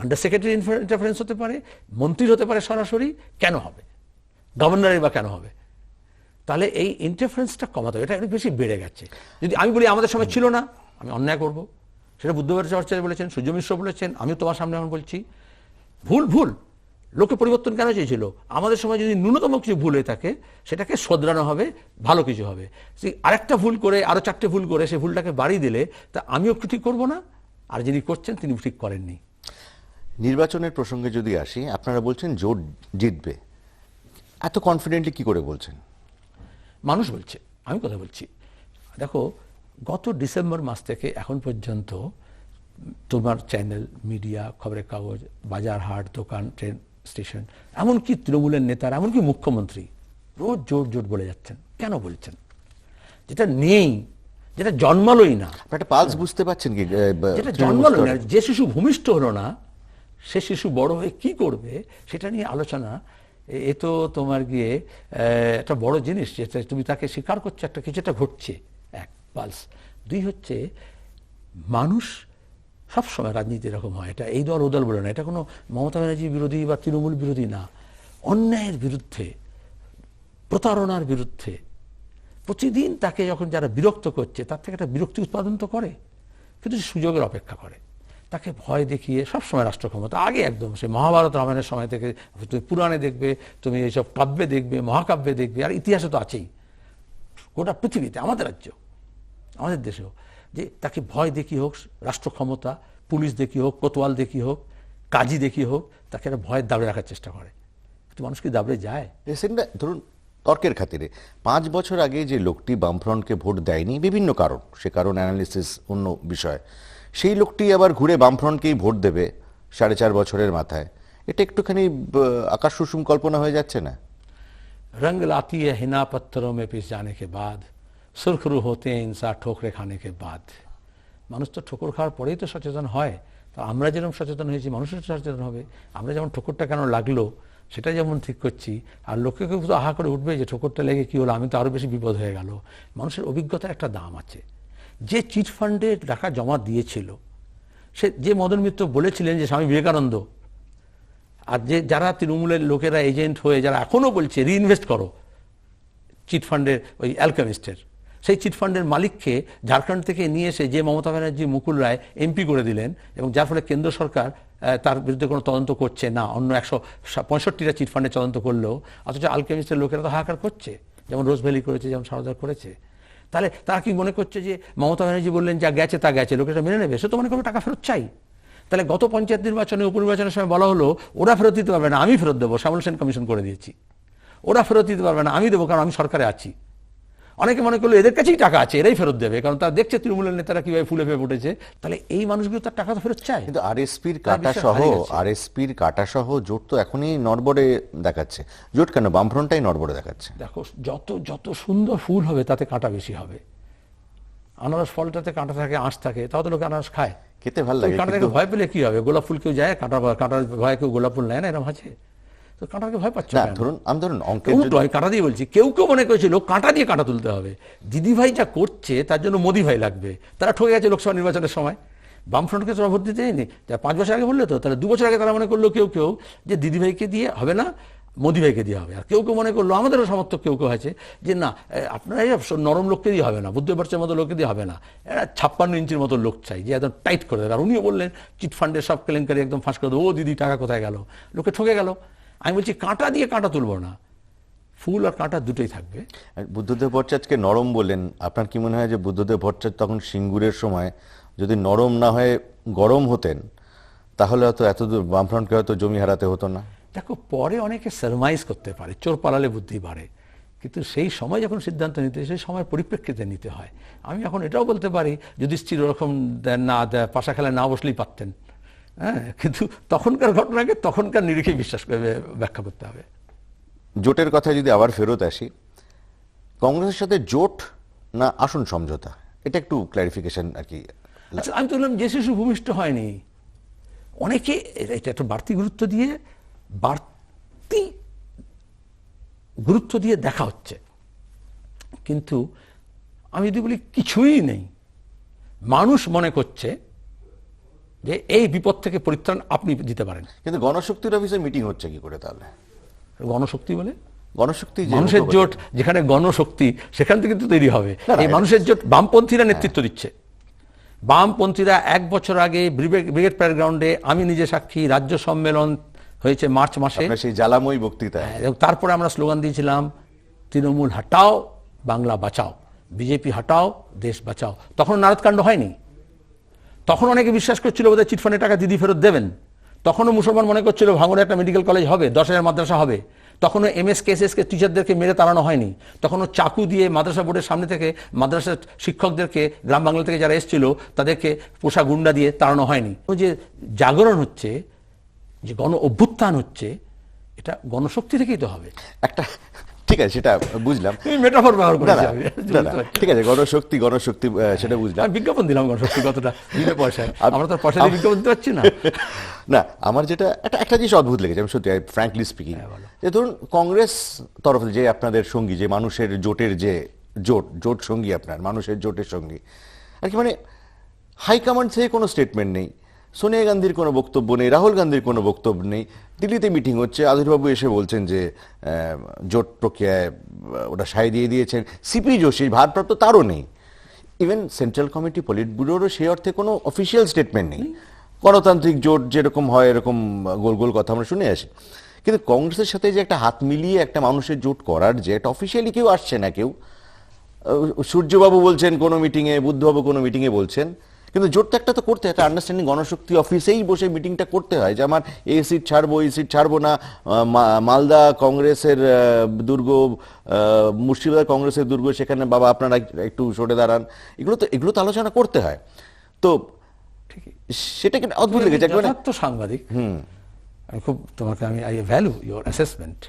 আন্ডার সেক্রেটারি ইন্টারফারেন্স হতে পারে, মন্ত্রীর হতে পারে, সরাসরি কেন হবে, গভর্নরের বা কেন হবে, তাহলে এই ইন্টারফারেন্সটা কমাতে হবে। এটা অনেক বেশি বেড়ে গেছে। যদি আমি বলি আমাদের সময় ছিল না, আমি অন্যায় করব। সেটা বুদ্ধদেব ভট্টাচার্য বলেছেন, সূর্য মিশ্র বলেছেন, আমিও তোমার সামনে এখন বলছি, ভুল। লোকে পরিবর্তন কেন চেয়েছিল? আমাদের সময় যদি ন্যূনতম কিছু ভুল হয়ে থাকে, সেটাকে শোধরানো হবে, ভালো কিছু হবে। আরেকটা ভুল করে, আরো 4টে ভুল করে সেই ভুলটাকে বাড়িয়ে দিলে, তা আমিও একটু ঠিক করবো না, আর যিনি করছেন তিনি ঠিক করেননি। নির্বাচনের প্রসঙ্গে যদি আসি, আপনারা বলছেন জোট জিতবে, এত কনফিডেন্টলি কি করে বলছেন? মানুষ বলছে, আমি কথা বলছি। দেখো, গত ডিসেম্বর মাস থেকে এখন পর্যন্ত তোমার চ্যানেল, মিডিয়া, খবরের কাগজ, বাজার হাট, দোকান, ট্রেন স্টেশন, এমনকি তৃণমূলের নেতারা, এমনকি মুখ্যমন্ত্রী রোজ জোট বলে যাচ্ছেন। কেন বলছেন? যেটা নেই, যেটা জন্মালোই না। একটা পালস বুঝতে পারছেন কি? যেটা জন্মালোই না, যে শিশু ভূমিষ্ঠ হলো না, সে শিশু বড় হয়ে কি করবে সেটা নিয়ে আলোচনা। এ তো তোমার গিয়ে একটা বড় জিনিস, যেটা তুমি তাকে স্বীকার করছো, একটা কিছু একটা ঘটছে, এক পালস। 2 হচ্ছে, মানুষ সবসময় রাজনীতি এরকম হয়, এটা এই দল ও দল বলে না, এটা কোনো মমতা ব্যানার্জি বিরোধী বা তৃণমূল বিরোধী না, অন্যায়ের বিরুদ্ধে, প্রতারণার বিরুদ্ধে প্রতিদিন তাকে যখন যারা বিরক্ত করছে, তার থেকে একটা বিরক্তি উৎপাদন তো করে, কিন্তু সুযোগের অপেক্ষা করে। তাকে ভয় দেখিয়ে সবসময় রাষ্ট্র ক্ষমতা আগে একদম সে মহাভারত রামায়ণের সময় থেকে তুমি পুরাণে দেখবে, তুমি এইসব কাব্যে দেখবে, মহাকাব্যে দেখবে, আর ইতিহাসে তো আছেই গোটা পৃথিবীতে, আমাদের রাজ্য, আমাদের দেশেও, যে তাকে ভয় দেখিয়ে হোক, রাষ্ট্র ক্ষমতা, পুলিশ দেখিয়ে হোক, কোতোয়াল দেখিয়ে হোক, কাজী দেখিয়ে হোক, তাকে একটা ভয়ের দাবড়ে রাখার চেষ্টা করে। কিন্তু মানুষ কি দাবড়ে যায়? রিসেন্টলি ধরুন তর্কের খাতিরে 5 বছর আগে যে লোকটি বামফ্রন্টকে ভোট দেয়নি বিভিন্ন কারণ, সে কারণ অ্যানালিসিস অন্য বিষয়, সেই লোকটি আবার ঘুরে বামফ্রন্টকেই ভোট দেবে 4.5 বছরের মাথায়, এটা একটুখানি আকাশ কুসুম কল্পনা হয়ে যাচ্ছে না? रंग लाती है हिना पत्थरों में पिस जाने के बाद, सुरखरू होते हैं इंसान ठोकरे खाने के बाद। মানুষ তো ঠোকর খাওয়ার পরেই তো সচেতন হয়। তো আমরা যেরকম সচেতন হয়েছি, মানুষের সচেতন হবে। আমরা যেমন ঠোকরটা কেন লাগলো সেটা যেমন ঠিক করছি, আর লোকে কেউ তো আহা করে উঠবে যে ঠোকরটা লেগে কি হলো, আমি তো আরো বেশি বিপদ হয়ে গেল। মানুষের অভিজ্ঞতার একটা দাম আছে। যে চিট ফান্ডে টাকা জমা দিয়েছিল, সে যে মদন মিত্র বলেছিলেন যে স্বামী বিবেকানন্দ, আর যে যারা তৃণমূলের লোকেরা এজেন্ট হয়ে যারা এখনো বলছে রিইনভেস্ট করো চিটফান্ডের ওই অ্যালকেমিস্টের, সেই চিটফান্ডের মালিককে ঝাড়খণ্ড থেকে নিয়ে এসে যে মমতা ব্যানার্জি, মুকুল রায় এমপি করে দিলেন, এবং যার ফলে কেন্দ্র সরকার তার বিরুদ্ধে কোনো তদন্ত করছে না, অন্য 165টা চিটফান্ডের তদন্ত করলেও, অথচ অ্যালকেমিস্টের লোকেরা তো হাহাকার করছে, যেমন রোজভ্যালি করেছে, যেমন সারদার করেছে। তাহলে তারা কি মনে করছে যে মমতা ব্যানার্জি বললেন যা গেছে তা গেছে, লোকেরা মেনে নেবে? সে তো মনে করবে টাকা ফেরত চাই। তাহলে গত পঞ্চায়েত নির্বাচনে, উপনির্বাচনের সময় বলা হলো ওরা ফেরত দিতে পারবে না, আমি ফেরত দেবো, শ্যামল সেন কমিশন করে দিয়েছি। ওরা ফেরত দিতে পারবে না, আমি দেবো, কারণ আমি সরকারে আছি। অনেকে মনে করলো এদের কাছেই টাকা আছে, এরাই ফেরত দেবে, কারণ তারা দেখছে তৃণমূলের নেতারা কিভাবে ফুলে ফেপে উঠেছে। তাহলে এই মানুষগুলো তার টাকা তো ফেরত চায়। কিন্তু আরএসপির কাটা সহ জোট তো এখনই নড়বড়ে দেখাচ্ছে। জোট কেন, বামফ্রন্টটাই নড়বড়ে দেখাচ্ছে। দেখো, যত যত সুন্দর ফুল হবে তাতে কাঁটা বেশি হবে। আনারস ফলটাতে কাঁটা থাকে, আঁশ থাকে, তাও তো লোকে আনারস খায়, খেতে ভালো লাগে। কাঁটা থেকে ভয় পেলে কি হবে? গোলাপ ফুল কেউ যায়, কাঁটার ভয় কেউ গোলাপ ফুল নেয় না, এরকম আছে? তো কাঁটাকে ভয় পাচ্ছে না, ধরুন অঙ্কের কাঁটা দিয়ে বলছি, কেউ কেউ মনে করেছিল কাঁটা দিয়ে কাঁটা তুলতে হবে। দিদি ভাই যা করছে তার জন্য মোদি ভাই লাগবে, তারা ঠকে গেছে লোকসভা নির্বাচনের সময়। বামফ্রন্টকে তোরা ভোট দিতে যায়নি, 5 বছর আগে বললে তো, তাহলে 2 বছর আগে তারা মনে করলো কেউ কেউ যে দিদি ভাইকে দিয়ে হবে না, মোদি ভাইকে দিয়ে হবে। আর কেউ কেউ মনে করলো, আমাদেরও সমর্থক কেউ কেউ আছে, যে না আপনারা নরম লোককে দিয়ে হবে না, বুদ্ধবার্চের মতো লোককে দিয়ে হবে না, এরা 56 ইঞ্চির মতো লোক চাই, যে একদম টাইট করে দেবে। আর উনিও বললেন চিট ফান্ডের সব কেলেঙ্কারি একদম ফাঁস করে দেবো। ও দিদি টাকা কোথায় গেল, লোকে ঠকে গেল। আমি বলছি কাঁটা দিয়ে কাঁটা তুলব না, ফুল আর কাঁটা দুটোই থাকবে। বুদ্ধদেব ভট্টাচার্যকে নরম বলেন, আপনার কি মনে হয় যে বুদ্ধদেব ভট্টাচার্য তখন সিঙ্গুরের সময় যদি নরম না হয়ে গরম হতেন, তাহলে হয়তো এতদূর বামফ্রন্টকে হয়তো জমি হারাতে হতো না? দেখো, পরে অনেকে সারমাইজ করতে পারে, চোর পালালে বুদ্ধি বাড়ে, কিন্তু সেই সময় যখন সিদ্ধান্ত নিতে, সেই সময় পরিপ্রেক্ষিতে নিতে হয়। আমি এখন এটাও বলতে পারি যুধিষ্ঠির ওরকম না পাশা খেলায় না বসলেই পারতেন, হ্যাঁ, কিন্তু তখনকার ঘটনাকে তখনকার নিরিখে বিশ্বাস করে ব্যাখ্যা করতে হবে। জোটের কথায় যদি আবার ফেরত আসি, কংগ্রেসের সাথে জোট না আসন সমঝোতা, এটা একটু ক্লারিফিকেশন আর কি। আচ্ছা, আমি তো বললাম যে শিশু ভূমিষ্ঠ হয়নি, অনেকে এটা একটু বাড়তি গুরুত্ব দিয়ে দেখা হচ্ছে, কিন্তু আমি যদি বলি কিছুই নেই, মানুষ মনে করছে যে এই বিপদ থেকে পরিত্রাণ আপনি দিতে পারেন। কিন্তু গণশক্তির অফিসে মিটিং হচ্ছে কি করে তাহলে? গণশক্তি বলে গণশক্তি, মানুষের জোট, যেখানে গণশক্তি সেখান থেকে তো তৈরি হবে। এই মানুষের জোট বামপন্থীরা নেতৃত্ব দিচ্ছে। বামপন্থীরা 1 বছর আগে ব্রিগেড প্যারেড গ্রাউন্ডে, আমি নিজে সাক্ষী, রাজ্য সম্মেলন হয়েছে মার্চ মাসে, সেই জ্বালাময়ী বক্তৃতা। তারপরে আমরা স্লোগান দিয়েছিলাম তৃণমূল হাটাও, বাংলা বাঁচাও, বিজেপি হাটাও, দেশ বাঁচাও। তখন নারদকাণ্ড হয়নি, তখন অনেকে বিশ্বাস করছিল বোধহয় চিটফান্ডের টাকা দিদি ফেরত দেবেন। তখনও মুসলমান মনে করছিল ভাঙড়ে একটা মেডিকেল কলেজ হবে, 10,000 মাদ্রাসা হবে। তখনও এমএসকে এসএসকে টিচারদেরকে মেরে তাড়ানো হয়নি, তখনও চাকু দিয়ে মাদ্রাসা বোর্ডের সামনে থেকে মাদ্রাসার শিক্ষকদেরকে, গ্রাম বাংলা থেকে যারা এসেছিল তাদেরকে পোষা গুন্ডা দিয়ে তাড়ানো হয়নি। যে জাগরণ হচ্ছে, যে গণ অভ্যুত্থান হচ্ছে, এটা গণশক্তি থেকেই তো হবে। একটা ঠিক আছে, সেটা বুঝলাম, মেটাফর ব্যবহার করেছি। ঠিক আছে, গণশক্তি সেটা বুঝলাম। বিজ্ঞাপন দিলাম গণশক্তি কতটা বিনা পয়সায়, আমরা তো পয়সা দিয়ে বিজ্ঞাপন দিতে পারছি না। না, আমার যেটা একটা জিনিস অদ্ভুত লেগেছে, আমি সত্যি ফ্র্যাঙ্কলি স্পিকিং, যে ধরুন কংগ্রেস তরফ যে আপনাদের সঙ্গী, যে মানুষের জোটের যে জোট সঙ্গী, আপনার মানুষের জোটের সঙ্গী আর কি, মানে হাইকমান্ড থেকে কোনো স্টেটমেন্ট নেই, সোনিয়া গান্ধীর কোনো বক্তব্য নেই, রাহুল গান্ধীর কোনো বক্তব্য নেই। দিল্লিতে মিটিং হচ্ছে, আধুরবাবু এসে বলছেন যে জোট প্রক্রিয়ায় ওটা সায় দিয়ে দিয়েছেন। সিপি যোশী ভারপ্রাপ্ত, তারও নেই। ইভেন সেন্ট্রাল কমিটি পলিট ব্যুরোরও সেই অর্থে কোনো অফিসিয়াল স্টেটমেন্ট নেই। গণতান্ত্রিক জোট যেরকম হয় এরকম গোল গোল কথা আমরা শুনে আসি, কিন্তু কংগ্রেসের সাথে যে একটা হাত মিলিয়ে একটা মানুষের জোট করার যে একটা অফিসিয়ালি কেউ আসছে না, কেউ সূর্যবাবু বলছেন কোনো মিটিংয়ে, বুদ্ধবাবু কোনো মিটিংয়ে বলছেন, কিন্তু জোটটা একটা তো করতে হয়, একটা আন্ডারস্ট্যান্ডিং গণশক্তি অফিসেই বসে মিটিংটা করতে হয় যে আমার এই সিট ছাড়বো, এই সিট ছাড়বো না, মালদা কংগ্রেসের দুর্গ, মুর্শিদাবাদ কংগ্রেসের দুর্গ, সেখানে বাবা আপনারা একটু সরে দাঁড়ান, এগুলো তো আলোচনা করতে হয়। তো সেটাকে অদ্ভুত লেগেছে একবার। যথার্থ সাংবাদিক, আমি খুব তোমাকে আই ভ্যালু ইউর অ্যাসেসমেন্ট।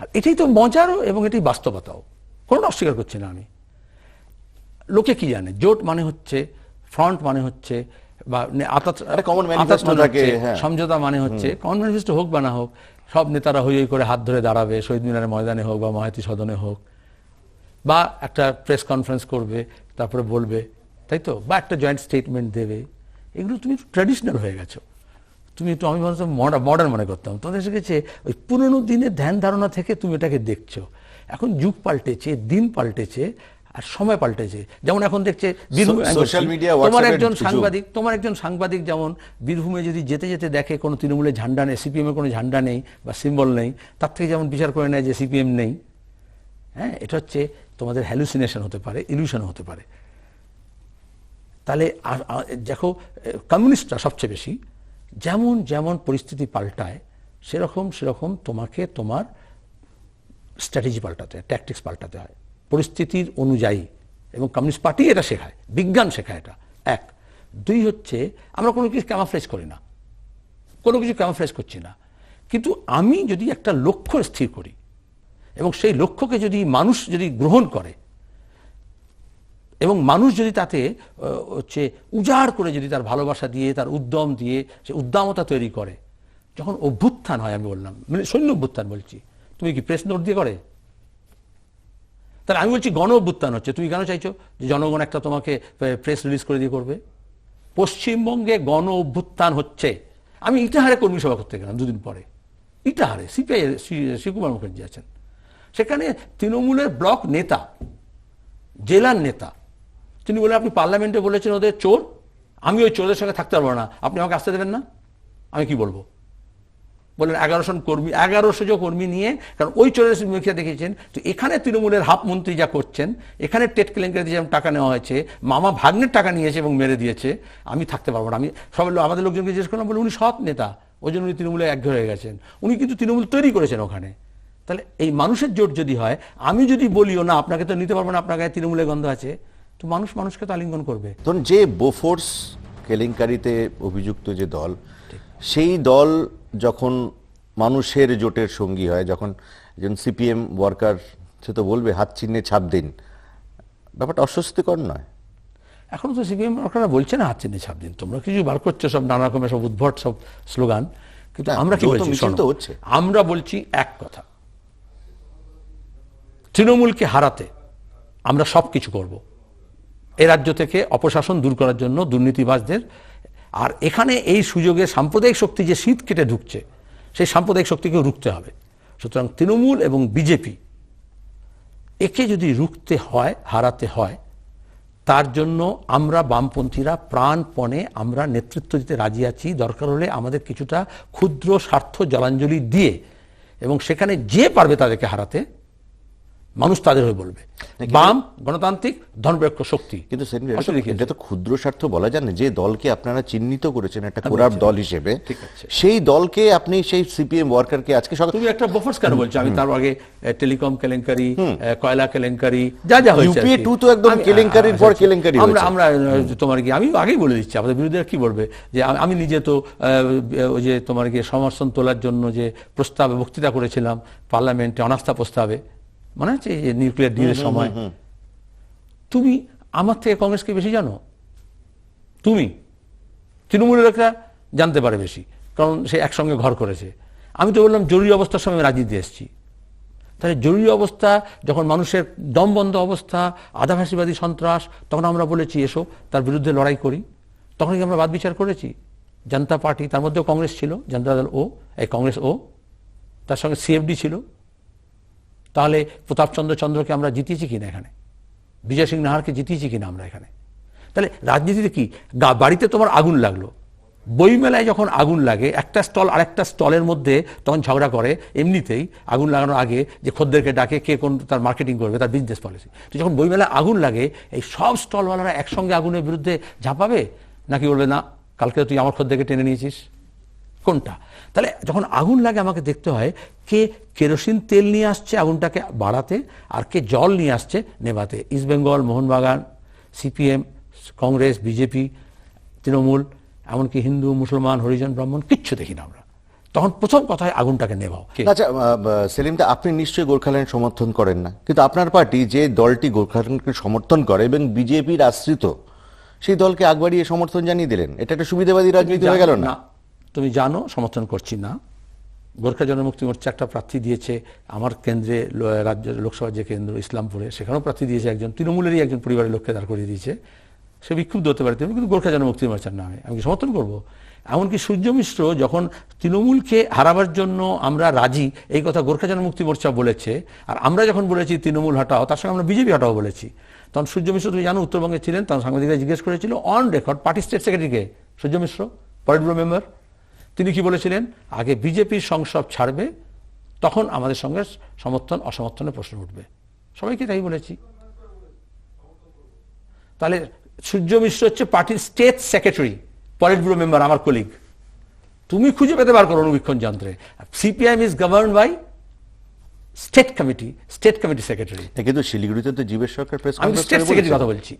আর এটাই তো মজারও এবং এটাই বাস্তবতাও, কোনো অস্বীকার করছি না আমি। লোকে কি জানে জোট মানে হচ্ছে, ফ্রন্ট মানে হচ্ছে, বা common manifesto থাকে, হ্যাঁ। সমঝোতা মানে হচ্ছে, কমন ম্যানিফেস্টো হোক বা না হোক, সব নেতারা হই হই করে হাত ধরে দাঁড়াবে, শহীদ মিনারের ময়দানে হোক বা মাহাতি সদনে হোক, বা একটা প্রেস কনফারেন্স করবে, তারপরে বলবে, তাই তো, বা একটা জয়েন্ট স্টেটমেন্ট দেবে। এগুলো তুমি ট্র্যাডিশনাল হয়ে গেছো, তুমি একটু, আমি ভাবতাম মডার্ন মনে করতাম, তোমাদের এসে গেছে ওই পুরনো দিনের ধ্যান ধারণা থেকে তুমি এটাকে দেখছো। এখন যুগ পাল্টেছে, দিন পাল্টেছে, আর সময় পাল্টেছে। যেমন এখন দেখছে সোশ্যাল মিডিয়া, তোমার একজন সাংবাদিক যেমন বীরভূমে যদি যেতে যেতে দেখে কোনো তৃণমূলের ঝান্ডা নেই, সিপিএম এর কোনো ঝান্ডা নেই বা সিম্বল নেই, তার থেকে যেমন বিচার করে নেয় যে সিপিএম নেই। হ্যাঁ, এটা হচ্ছে তোমাদের হ্যালুসিনেশন হতে পারে, ইলিউশন হতে পারে। তাহলে দেখো, কমিউনিস্টরা সবচেয়ে বেশি যেমন যেমন পরিস্থিতি পাল্টায় সেরকম সেরকম তোমাকে তোমার স্ট্র্যাটেজি পাল্টাতে হয়, ট্যাকটিক্স পাল্টাতে হয় পরিস্থিতির অনুযায়ী। এবং কমিউনিস্ট পার্টি এটা শেখায়, বিজ্ঞান শেখায় এটা। এক। দুই হচ্ছে, আমরা কোনো কিছু ক্যামাফ্লেজ করি না, কোনো কিছু ক্যামাফ্লেজ করছি না, কিন্তু আমি যদি একটা লক্ষ্য স্থির করি এবং সেই লক্ষ্যকে যদি মানুষ যদি গ্রহণ করে এবং মানুষ যদি তাতে হচ্ছে উজাড় করে যদি তার ভালোবাসা দিয়ে, তার উদ্যম দিয়ে, সে উদ্দামতা তৈরি করে, যখন অভ্যুত্থান হয়, আমি বললাম মানে সৈন্য অভ্যুত্থান বলছি, তুমি কি প্রেস নোট দিয়ে করে? তাহলে আমি বলছি গণ অভ্যুত্থান হচ্ছে, তুমি কেন চাইছো যে জনগণ একটা তোমাকে প্রেস রিলিজ করে দিয়ে করবে? পশ্চিমবঙ্গে গণ অভ্যুত্থান হচ্ছে। আমি ইটাহারে কর্মী সভা করতে গেলাম দুদিন পরে, ইটাহারে সিপিআই শিবকুমার মুখার্জি আছেন, সেখানে তৃণমূলের ব্লক নেতা, জেলার নেতা, তিনি বলে আপনি পার্লামেন্টে বলেছেন ওদের চোর, আমি ওই চোরদের সঙ্গে থাকতে পারবো না, আপনি আমাকে আসতে দেবেন না? আমি কি বলবো? বলেন 1100 জন কর্মী নিয়ে, কারণ ওই চোরের মুখিয়া দেখিয়েছেন। তো এখানে তৃণমূলের হাফ মন্ত্রী যা করছেন, এখানে টেট কেলেঙ্কারিতে যেমন টাকা নেওয়া হয়েছে, মামা ভাগ্নের টাকা নিয়েছে এবং মেরে দিয়েছে, আমি থাকতে পারবো না। আমি সবাই আমাদের লোকজনকে জিজ্ঞেস করলাম, বলে উনি সৎ নেতা, ওই জন্য উনি তৃণমূলে একঘরে হয়ে গেছেন, উনি কিন্তু তৃণমূল তৈরি করেছেন ওখানে। তাহলে এই মানুষের জোট যদি হয়, আমি যদি বলিও না আপনাকে তো নিতে পারবো না, আপনার গায়ে তৃণমূলের গন্ধ আছে, তো মানুষ মানুষকে তো আলিঙ্গন করবে। ধরুন যে বোফোর্স কেলেঙ্কারিতে অভিযুক্ত যে দল, সেই দল যখন মানুষের জোটের সঙ্গী হয়, যখন একজন সিপিএম ওয়ার্কার, সে তো বলবে হাত চিহ্নে ছাপ দিন, ব্যাপারটা অস্বস্তিকর নয়? এখন তো সিপিএম ওয়ার্কাররা বলছে না হাত চিহ্নে ছাপ দিন, তোমরা কিছু বার করছো সব নানা রকমের সব উদ্ভট সব স্লোগান, কিন্তু আমরা কি বলছি? আমরা বলছি এক কথা, তৃণমূলকে হারাতে আমরা সব কিছু করব এ রাজ্য থেকে, অপশাসন দূর করার জন্য, দুর্নীতিবাজদের। আর এখানে এই সুযোগে সাম্প্রদায়িক শক্তি যে শীত কেটে ঢুকছে, সেই সাম্প্রদায়িক শক্তিকে রুখতে হবে। সুতরাং তৃণমূল এবং বিজেপি একে যদি রুখতে হয়, হারাতে হয়, তার জন্য আমরা বামপন্থীরা প্রাণপণে আমরা নেতৃত্ব দিতে রাজি আছি। দরকার হলে আমাদের কিছুটা ক্ষুদ্র স্বার্থ জলাঞ্জলি দিয়ে, এবং সেখানে যে পারবে তাদেরকে হারাতে, মানুষ তাদের হয়ে বলবে। বাম, গণতান্ত্রিক, ধর্মনিরপেক্ষ শক্তি। কিন্তু এটা তো ক্ষুদ্র স্বার্থ বলা যায় না। যে দলকে আপনারা চিহ্নিত করেছেন একটা কোরাপ দল হিসেবে, সেই দলকে আপনি, সেই সিপিএম ওয়ার্কারকে আজকে তুমি একটা বফার্স কেন বলছো? আমি তার আগে টেলিকম কেলেঙ্কারি, কয়লা কেলেঙ্কারি, যা যা হয়েছে, ইউপিএ 2 তো একদম কেলেঙ্কারির পর কেলেঙ্কারি হয়েছে। আমরা তোমার কি, আমি আগেই বলে দিচ্ছি, আমাদের বিরোধীরা কি বলবে, যে আমি নিজে তো ওই যে তোমার কি সমর্থন তোলার জন্য যে প্রস্তাবে বক্তৃতা করেছিলাম পার্লামেন্টে, অনাস্থা প্রস্তাবে, মনে হচ্ছে নিউক্লিয়ার ডিলের সময়, তুমি আমার থেকে কংগ্রেসকে বেশি জানো? তুমি, তৃণমূলের লোকরা জানতে পারে বেশি, কারণ সে একসঙ্গে ঘর করেছে। আমি তো বললাম জরুরি অবস্থার সময় রাজনীতি এসেছি। তাহলে জরুরি অবস্থা যখন মানুষের দমবন্ধ অবস্থা, আধাভাষীবাদী সন্ত্রাস, তখন আমরা বলেছি এসো তার বিরুদ্ধে লড়াই করি। তখন কি আমরা বাদ বিচার করেছি? জনতা পার্টি, তার মধ্যেও কংগ্রেস ছিল, জনতা দল ও, এই কংগ্রেস ও, তার সঙ্গে সিএফডি ছিল। তাহলে প্রতাপচন্দ্র চন্দ্রকে আমরা জিতিয়েছি কিনা এখানে? বিজয় সিং নাহারকে জিতিয়েছি কিনা আমরা এখানে? তাহলে রাজনীতিতে কি, বাড়িতে তোমার আগুন লাগলো, বইমেলায় যখন আগুন লাগে একটা স্টল আরেকটা স্টলের মধ্যে তখন ঝগড়া করে এমনিতেই আগুন লাগানোর আগে, যে খদ্দেরকে ডাকে কে কোন তার মার্কেটিং করবে, তার বিজনেস পলিসি। তো যখন বইমেলায় আগুন লাগে এই সব স্টলওয়ালারা একসঙ্গে আগুনের বিরুদ্ধে ঝাঁপাবে, নাকি বলবে না কালকে তুই আমার খদ্দেরকে টেনে নিয়েছিস? কোনটা? তাহলে যখন আগুন লাগে আমাকে দেখতে হয় কে কেরোসিন তেল নিয়ে আসছে আগুনটাকে বাড়াতে, আর কে জল নিয়ে আসছে নেভাতে। ইস্টবেঙ্গল, মোহনবাগান, সিপিএম, কংগ্রেস, বিজেপি, তৃণমূল, এমনকি হিন্দু, মুসলমান, হরিজন, ব্রাহ্মণ কিচ্ছু দেখি না আমরা। তখন প্রথম কথায় আগুনটাকে নেভাও। আচ্ছা সেলিমদা, আপনি নিশ্চয়ই গোর্খাল্যান্ড সমর্থন করেন না, কিন্তু আপনার পার্টি যে দলটি গোর্খাল্যান্ডকে সমর্থন করে এবং বিজেপির আশ্রিত, সেই দলকে আগ বাড়িয়ে সমর্থন জানিয়ে দিলেন। এটা একটা সুবিধাবাদী রাজনীতি হয়ে গেল না? তুমি জানো সমর্থন করছি না। গোর্খা জনমুক্তি মোর্চা একটা প্রার্থী দিয়েছে আমার কেন্দ্রে, রাজ্য লোকসভার যে কেন্দ্র ইসলামপুরে, সেখানেও প্রার্থী দিয়েছে একজন তৃণমূলেরই একজন পরিবারের লোককে দাঁড় করিয়ে দিয়েছে। সে বিক্ষুব্ধ হতে পারে, কিন্তু গোর্খা জনমুক্তি মোর্চার নামে আমি কি সমর্থন করবো? এমনকি সূর্য মিশ্র যখন তৃণমূলকে হারাবার জন্য আমরা রাজি, এই কথা গোর্খা জনমুক্তি মোর্চা বলেছে, আর আমরা যখন বলেছি তৃণমূল হটাও, তার সঙ্গে আমরা বিজেপি হটাও বলেছি। তখন সূর্য মিশ্র, তুমি জানো, উত্তরবঙ্গে ছিলেন, তখন সাংবাদিকরা জিজ্ঞেস করেছিল অন রেকর্ড, পার্টি স্টেট সেক্রেটারিকে, Surya Mishra politburo member, তিনি কি বলেছিলেন, আগে বিজেপির সংসদ ছাড়বে তখন আমাদের সঙ্গে সমর্থন অসমর্থনের প্রশ্ন উঠবে। সবাইকে তাই বলেছি। তাহলে সূর্য মিশ্র হচ্ছে পার্টির state secretary, politburo member, আমার কলিগ। তুমি খুঁজে পেতে পার করো অনুবীক্ষণ যন্ত্রে। CPIM is governed by state committee secretary. কিন্তু শিলিগুড়িতে তো জীবেশ সরকার প্রেস আমি স্টেট সেক্রেটারি কথা বলছি।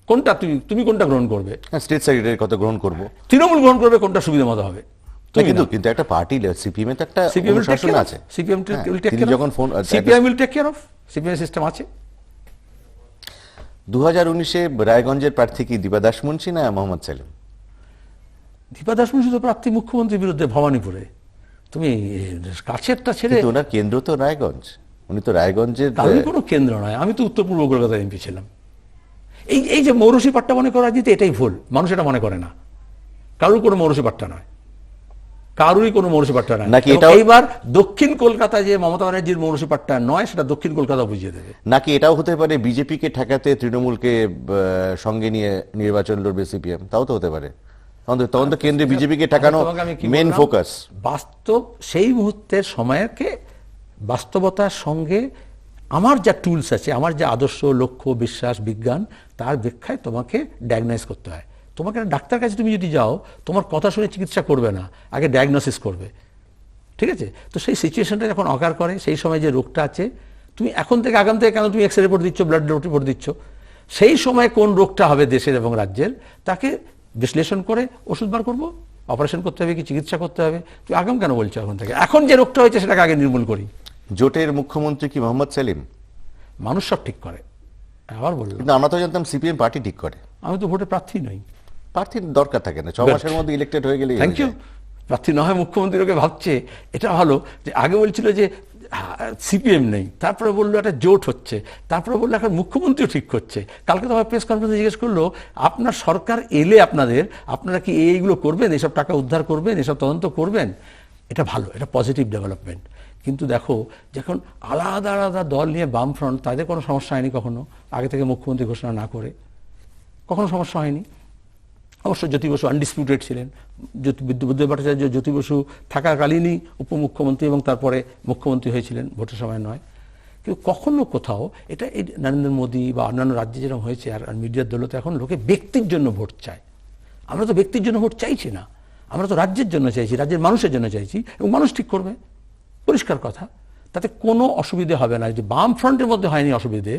কোনটা তুমি কোনটা গ্রহণ করবে? স্টেট সেক্রেটারির কথা গ্রহণ করব। তৃণমূল গ্রহণ করবে কোনটা সুবিধা মতো হবে? কিন্তু একটা পার্টি, সিপিএম এর তো একটা অনুশাসন আছে। সিপিএম যখন phone CPM will take care of, CPM system আছে। 2019-এ রায়গঞ্জের প্রার্থী কি দীপা দাসমুন্সি না মোহাম্মদ সেলিম? দীপা দাসমুন্সি তো প্রার্থী মুখ্যমন্ত্রীর বিরুদ্ধে ভবানীপুরে। তুমি কাছেরটা ছেড়ে, ওনার কেন্দ্র তো রায়গঞ্জ, উনি তো রায়গঞ্জের। তাহলে কোনো কেন্দ্র নয়। আমি তো উত্তর পূর্ব কলকাতার এমপি ছিলাম। এই যে মৌরসী পাট্টা মনে করা রাজনীতি, এটাই ভুল। মানুষ এটা মনে করে না। কারোর কোনো মৌরসী পাট্টা নয়, কারোরই কোনো মৌরসী পাট্টা নয়। নাকি এইবার দক্ষিণ কলকাতা যে মমতা ব্যানার্জির মৌরসী পাট্টা নয়, সেটা দক্ষিণ কলকাতা বুঝিয়ে দেবে। নাকি এটাও হতে পারে বিজেপিকে ঠেকাতে তৃণমূলকে সঙ্গে নিয়ে নির্বাচন লড়বে সিপিএম? তাও তো হতে পারে। তখন তো কেন্দ্রে বিজেপিকে ঠেকানো মেন ফোকাস। বাস্তব সেই মুহূর্তের সময়কে বাস্তবতার সঙ্গে আমার যা টুলস আছে, আমার যে আদর্শ, লক্ষ্য, বিশ্বাস, বিজ্ঞান, তার ব্যাখ্যায় তোমাকে ডায়াগনাইজ করতে হয়। তোমাকে ডাক্তার কাছে তুমি যদি যাও, তোমার কথা শুনে চিকিৎসা করবে না, আগে ডায়াগনোসিস করবে। ঠিক আছে? তো সেই সিচুয়েশনটা যখন অকার করে, সেই সময় যে রোগটা আছে, তুমি এখন থেকে আগাম থেকে কেন তুমি এক্স রে রিপোর্ট দিচ্ছ, ব্লাড রিপোর্ট দিচ্ছ, সেই সময় কোন রোগটা হবে দেশের এবং রাজ্যের, তাকে বিশ্লেষণ করে ওষুধ বার করবো, অপারেশন করতে হবে কি চিকিৎসা করতে হবে। তুমি আগাম কেন বলছো এখন থেকে? এখন যে রোগটা হয়েছে সেটাকে আগে নির্মূল করি। জোটের মুখ্যমন্ত্রী কি মোহাম্মদ সেলিম? মানুষ সব ঠিক করে। আবার বললাম, কিন্তু আমরা তো জানতাম সিপিএম পার্টি ঠিক করে। আমি তো ভোটে প্রার্থী নই। প্রার্থীর দরকার থাকে না, 6 মাসের মধ্যে ইলেক্টেড হয়ে গেলে। Thank you. প্রার্থী না হয় মুখ্যমন্ত্রী ওকে ভাবছে, এটা ভালো। যে আগে বলছিল যে সিপিএম নেই, তারপরে বললো একটা জোট হচ্ছে, তারপরে বললো এখন মুখ্যমন্ত্রীও ঠিক করছে। কালকে তো আমার প্রেস কনফারেন্সে জিজ্ঞেস করলো, আপনার সরকার এলে আপনারা কি এইগুলো করবেন, এইসব টাকা উদ্ধার করবেন, এসব তদন্ত করবেন? এটা ভালো, এটা পজিটিভ ডেভেলপমেন্ট। কিন্তু দেখো, যখন আলাদা আলাদা দল নিয়ে বামফ্রন্ট, তাদের কোনো সমস্যা হয়নি কখনো, আগে থেকে মুখ্যমন্ত্রী ঘোষণা না করে কখনো সমস্যা হয়নি। অবশ্য জ্যোতি বসু আনডিসপিউটেড ছিলেন। বুদ্ধদেব ভট্টাচার্য জ্যোতি বসু থাকাকালীনই উপমুখ্যমন্ত্রী এবং তারপরে মুখ্যমন্ত্রী হয়েছিলেন, ভোটের সময় নয়। কিন্তু কখনো কোথাও এটা এই নরেন্দ্র মোদী বা অন্যান্য রাজ্যে যেরকম হয়েছে, আর মিডিয়ার দৌলতে এখন লোকে ব্যক্তির জন্য ভোট চায়। আমরা তো ব্যক্তির জন্য ভোট চাইছি না, আমরা তো রাজ্যের জন্য চাইছি, রাজ্যের মানুষের জন্য চাইছি, এবং মানুষ ঠিক করবে, পরিষ্কার কথা। তাতে কোনো অসুবিধে হবে না। যে বাম ফ্রন্টের মধ্যে হয়নি অসুবিধে,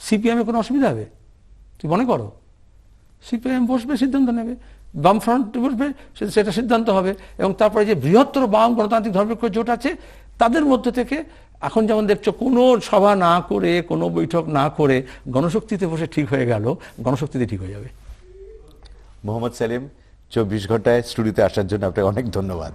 সিপিএমে কোনো অসুবিধা হবে তুই মনে করো? সিপিআইএম বসবে, সিদ্ধান্ত নেবে, বাম ফ্রন্ট বসবে, সেটা সিদ্ধান্ত হবে। এবং তারপরে যে বৃহত্তর বাম গণতান্ত্রিক ধর্মনিরপেক্ষ জোট আছে, তাদের মধ্যে থেকে এখন যেমন দেখছো, কোনো সভা না করে, কোনো বৈঠক না করে গণশক্তিতে বসে ঠিক হয়ে গেল, গণশক্তিতে ঠিক হয়ে যাবে। মোহাম্মদ সেলিম, 24 ঘন্টায় স্টুডিওতে আসার জন্য আপনাকে অনেক ধন্যবাদ।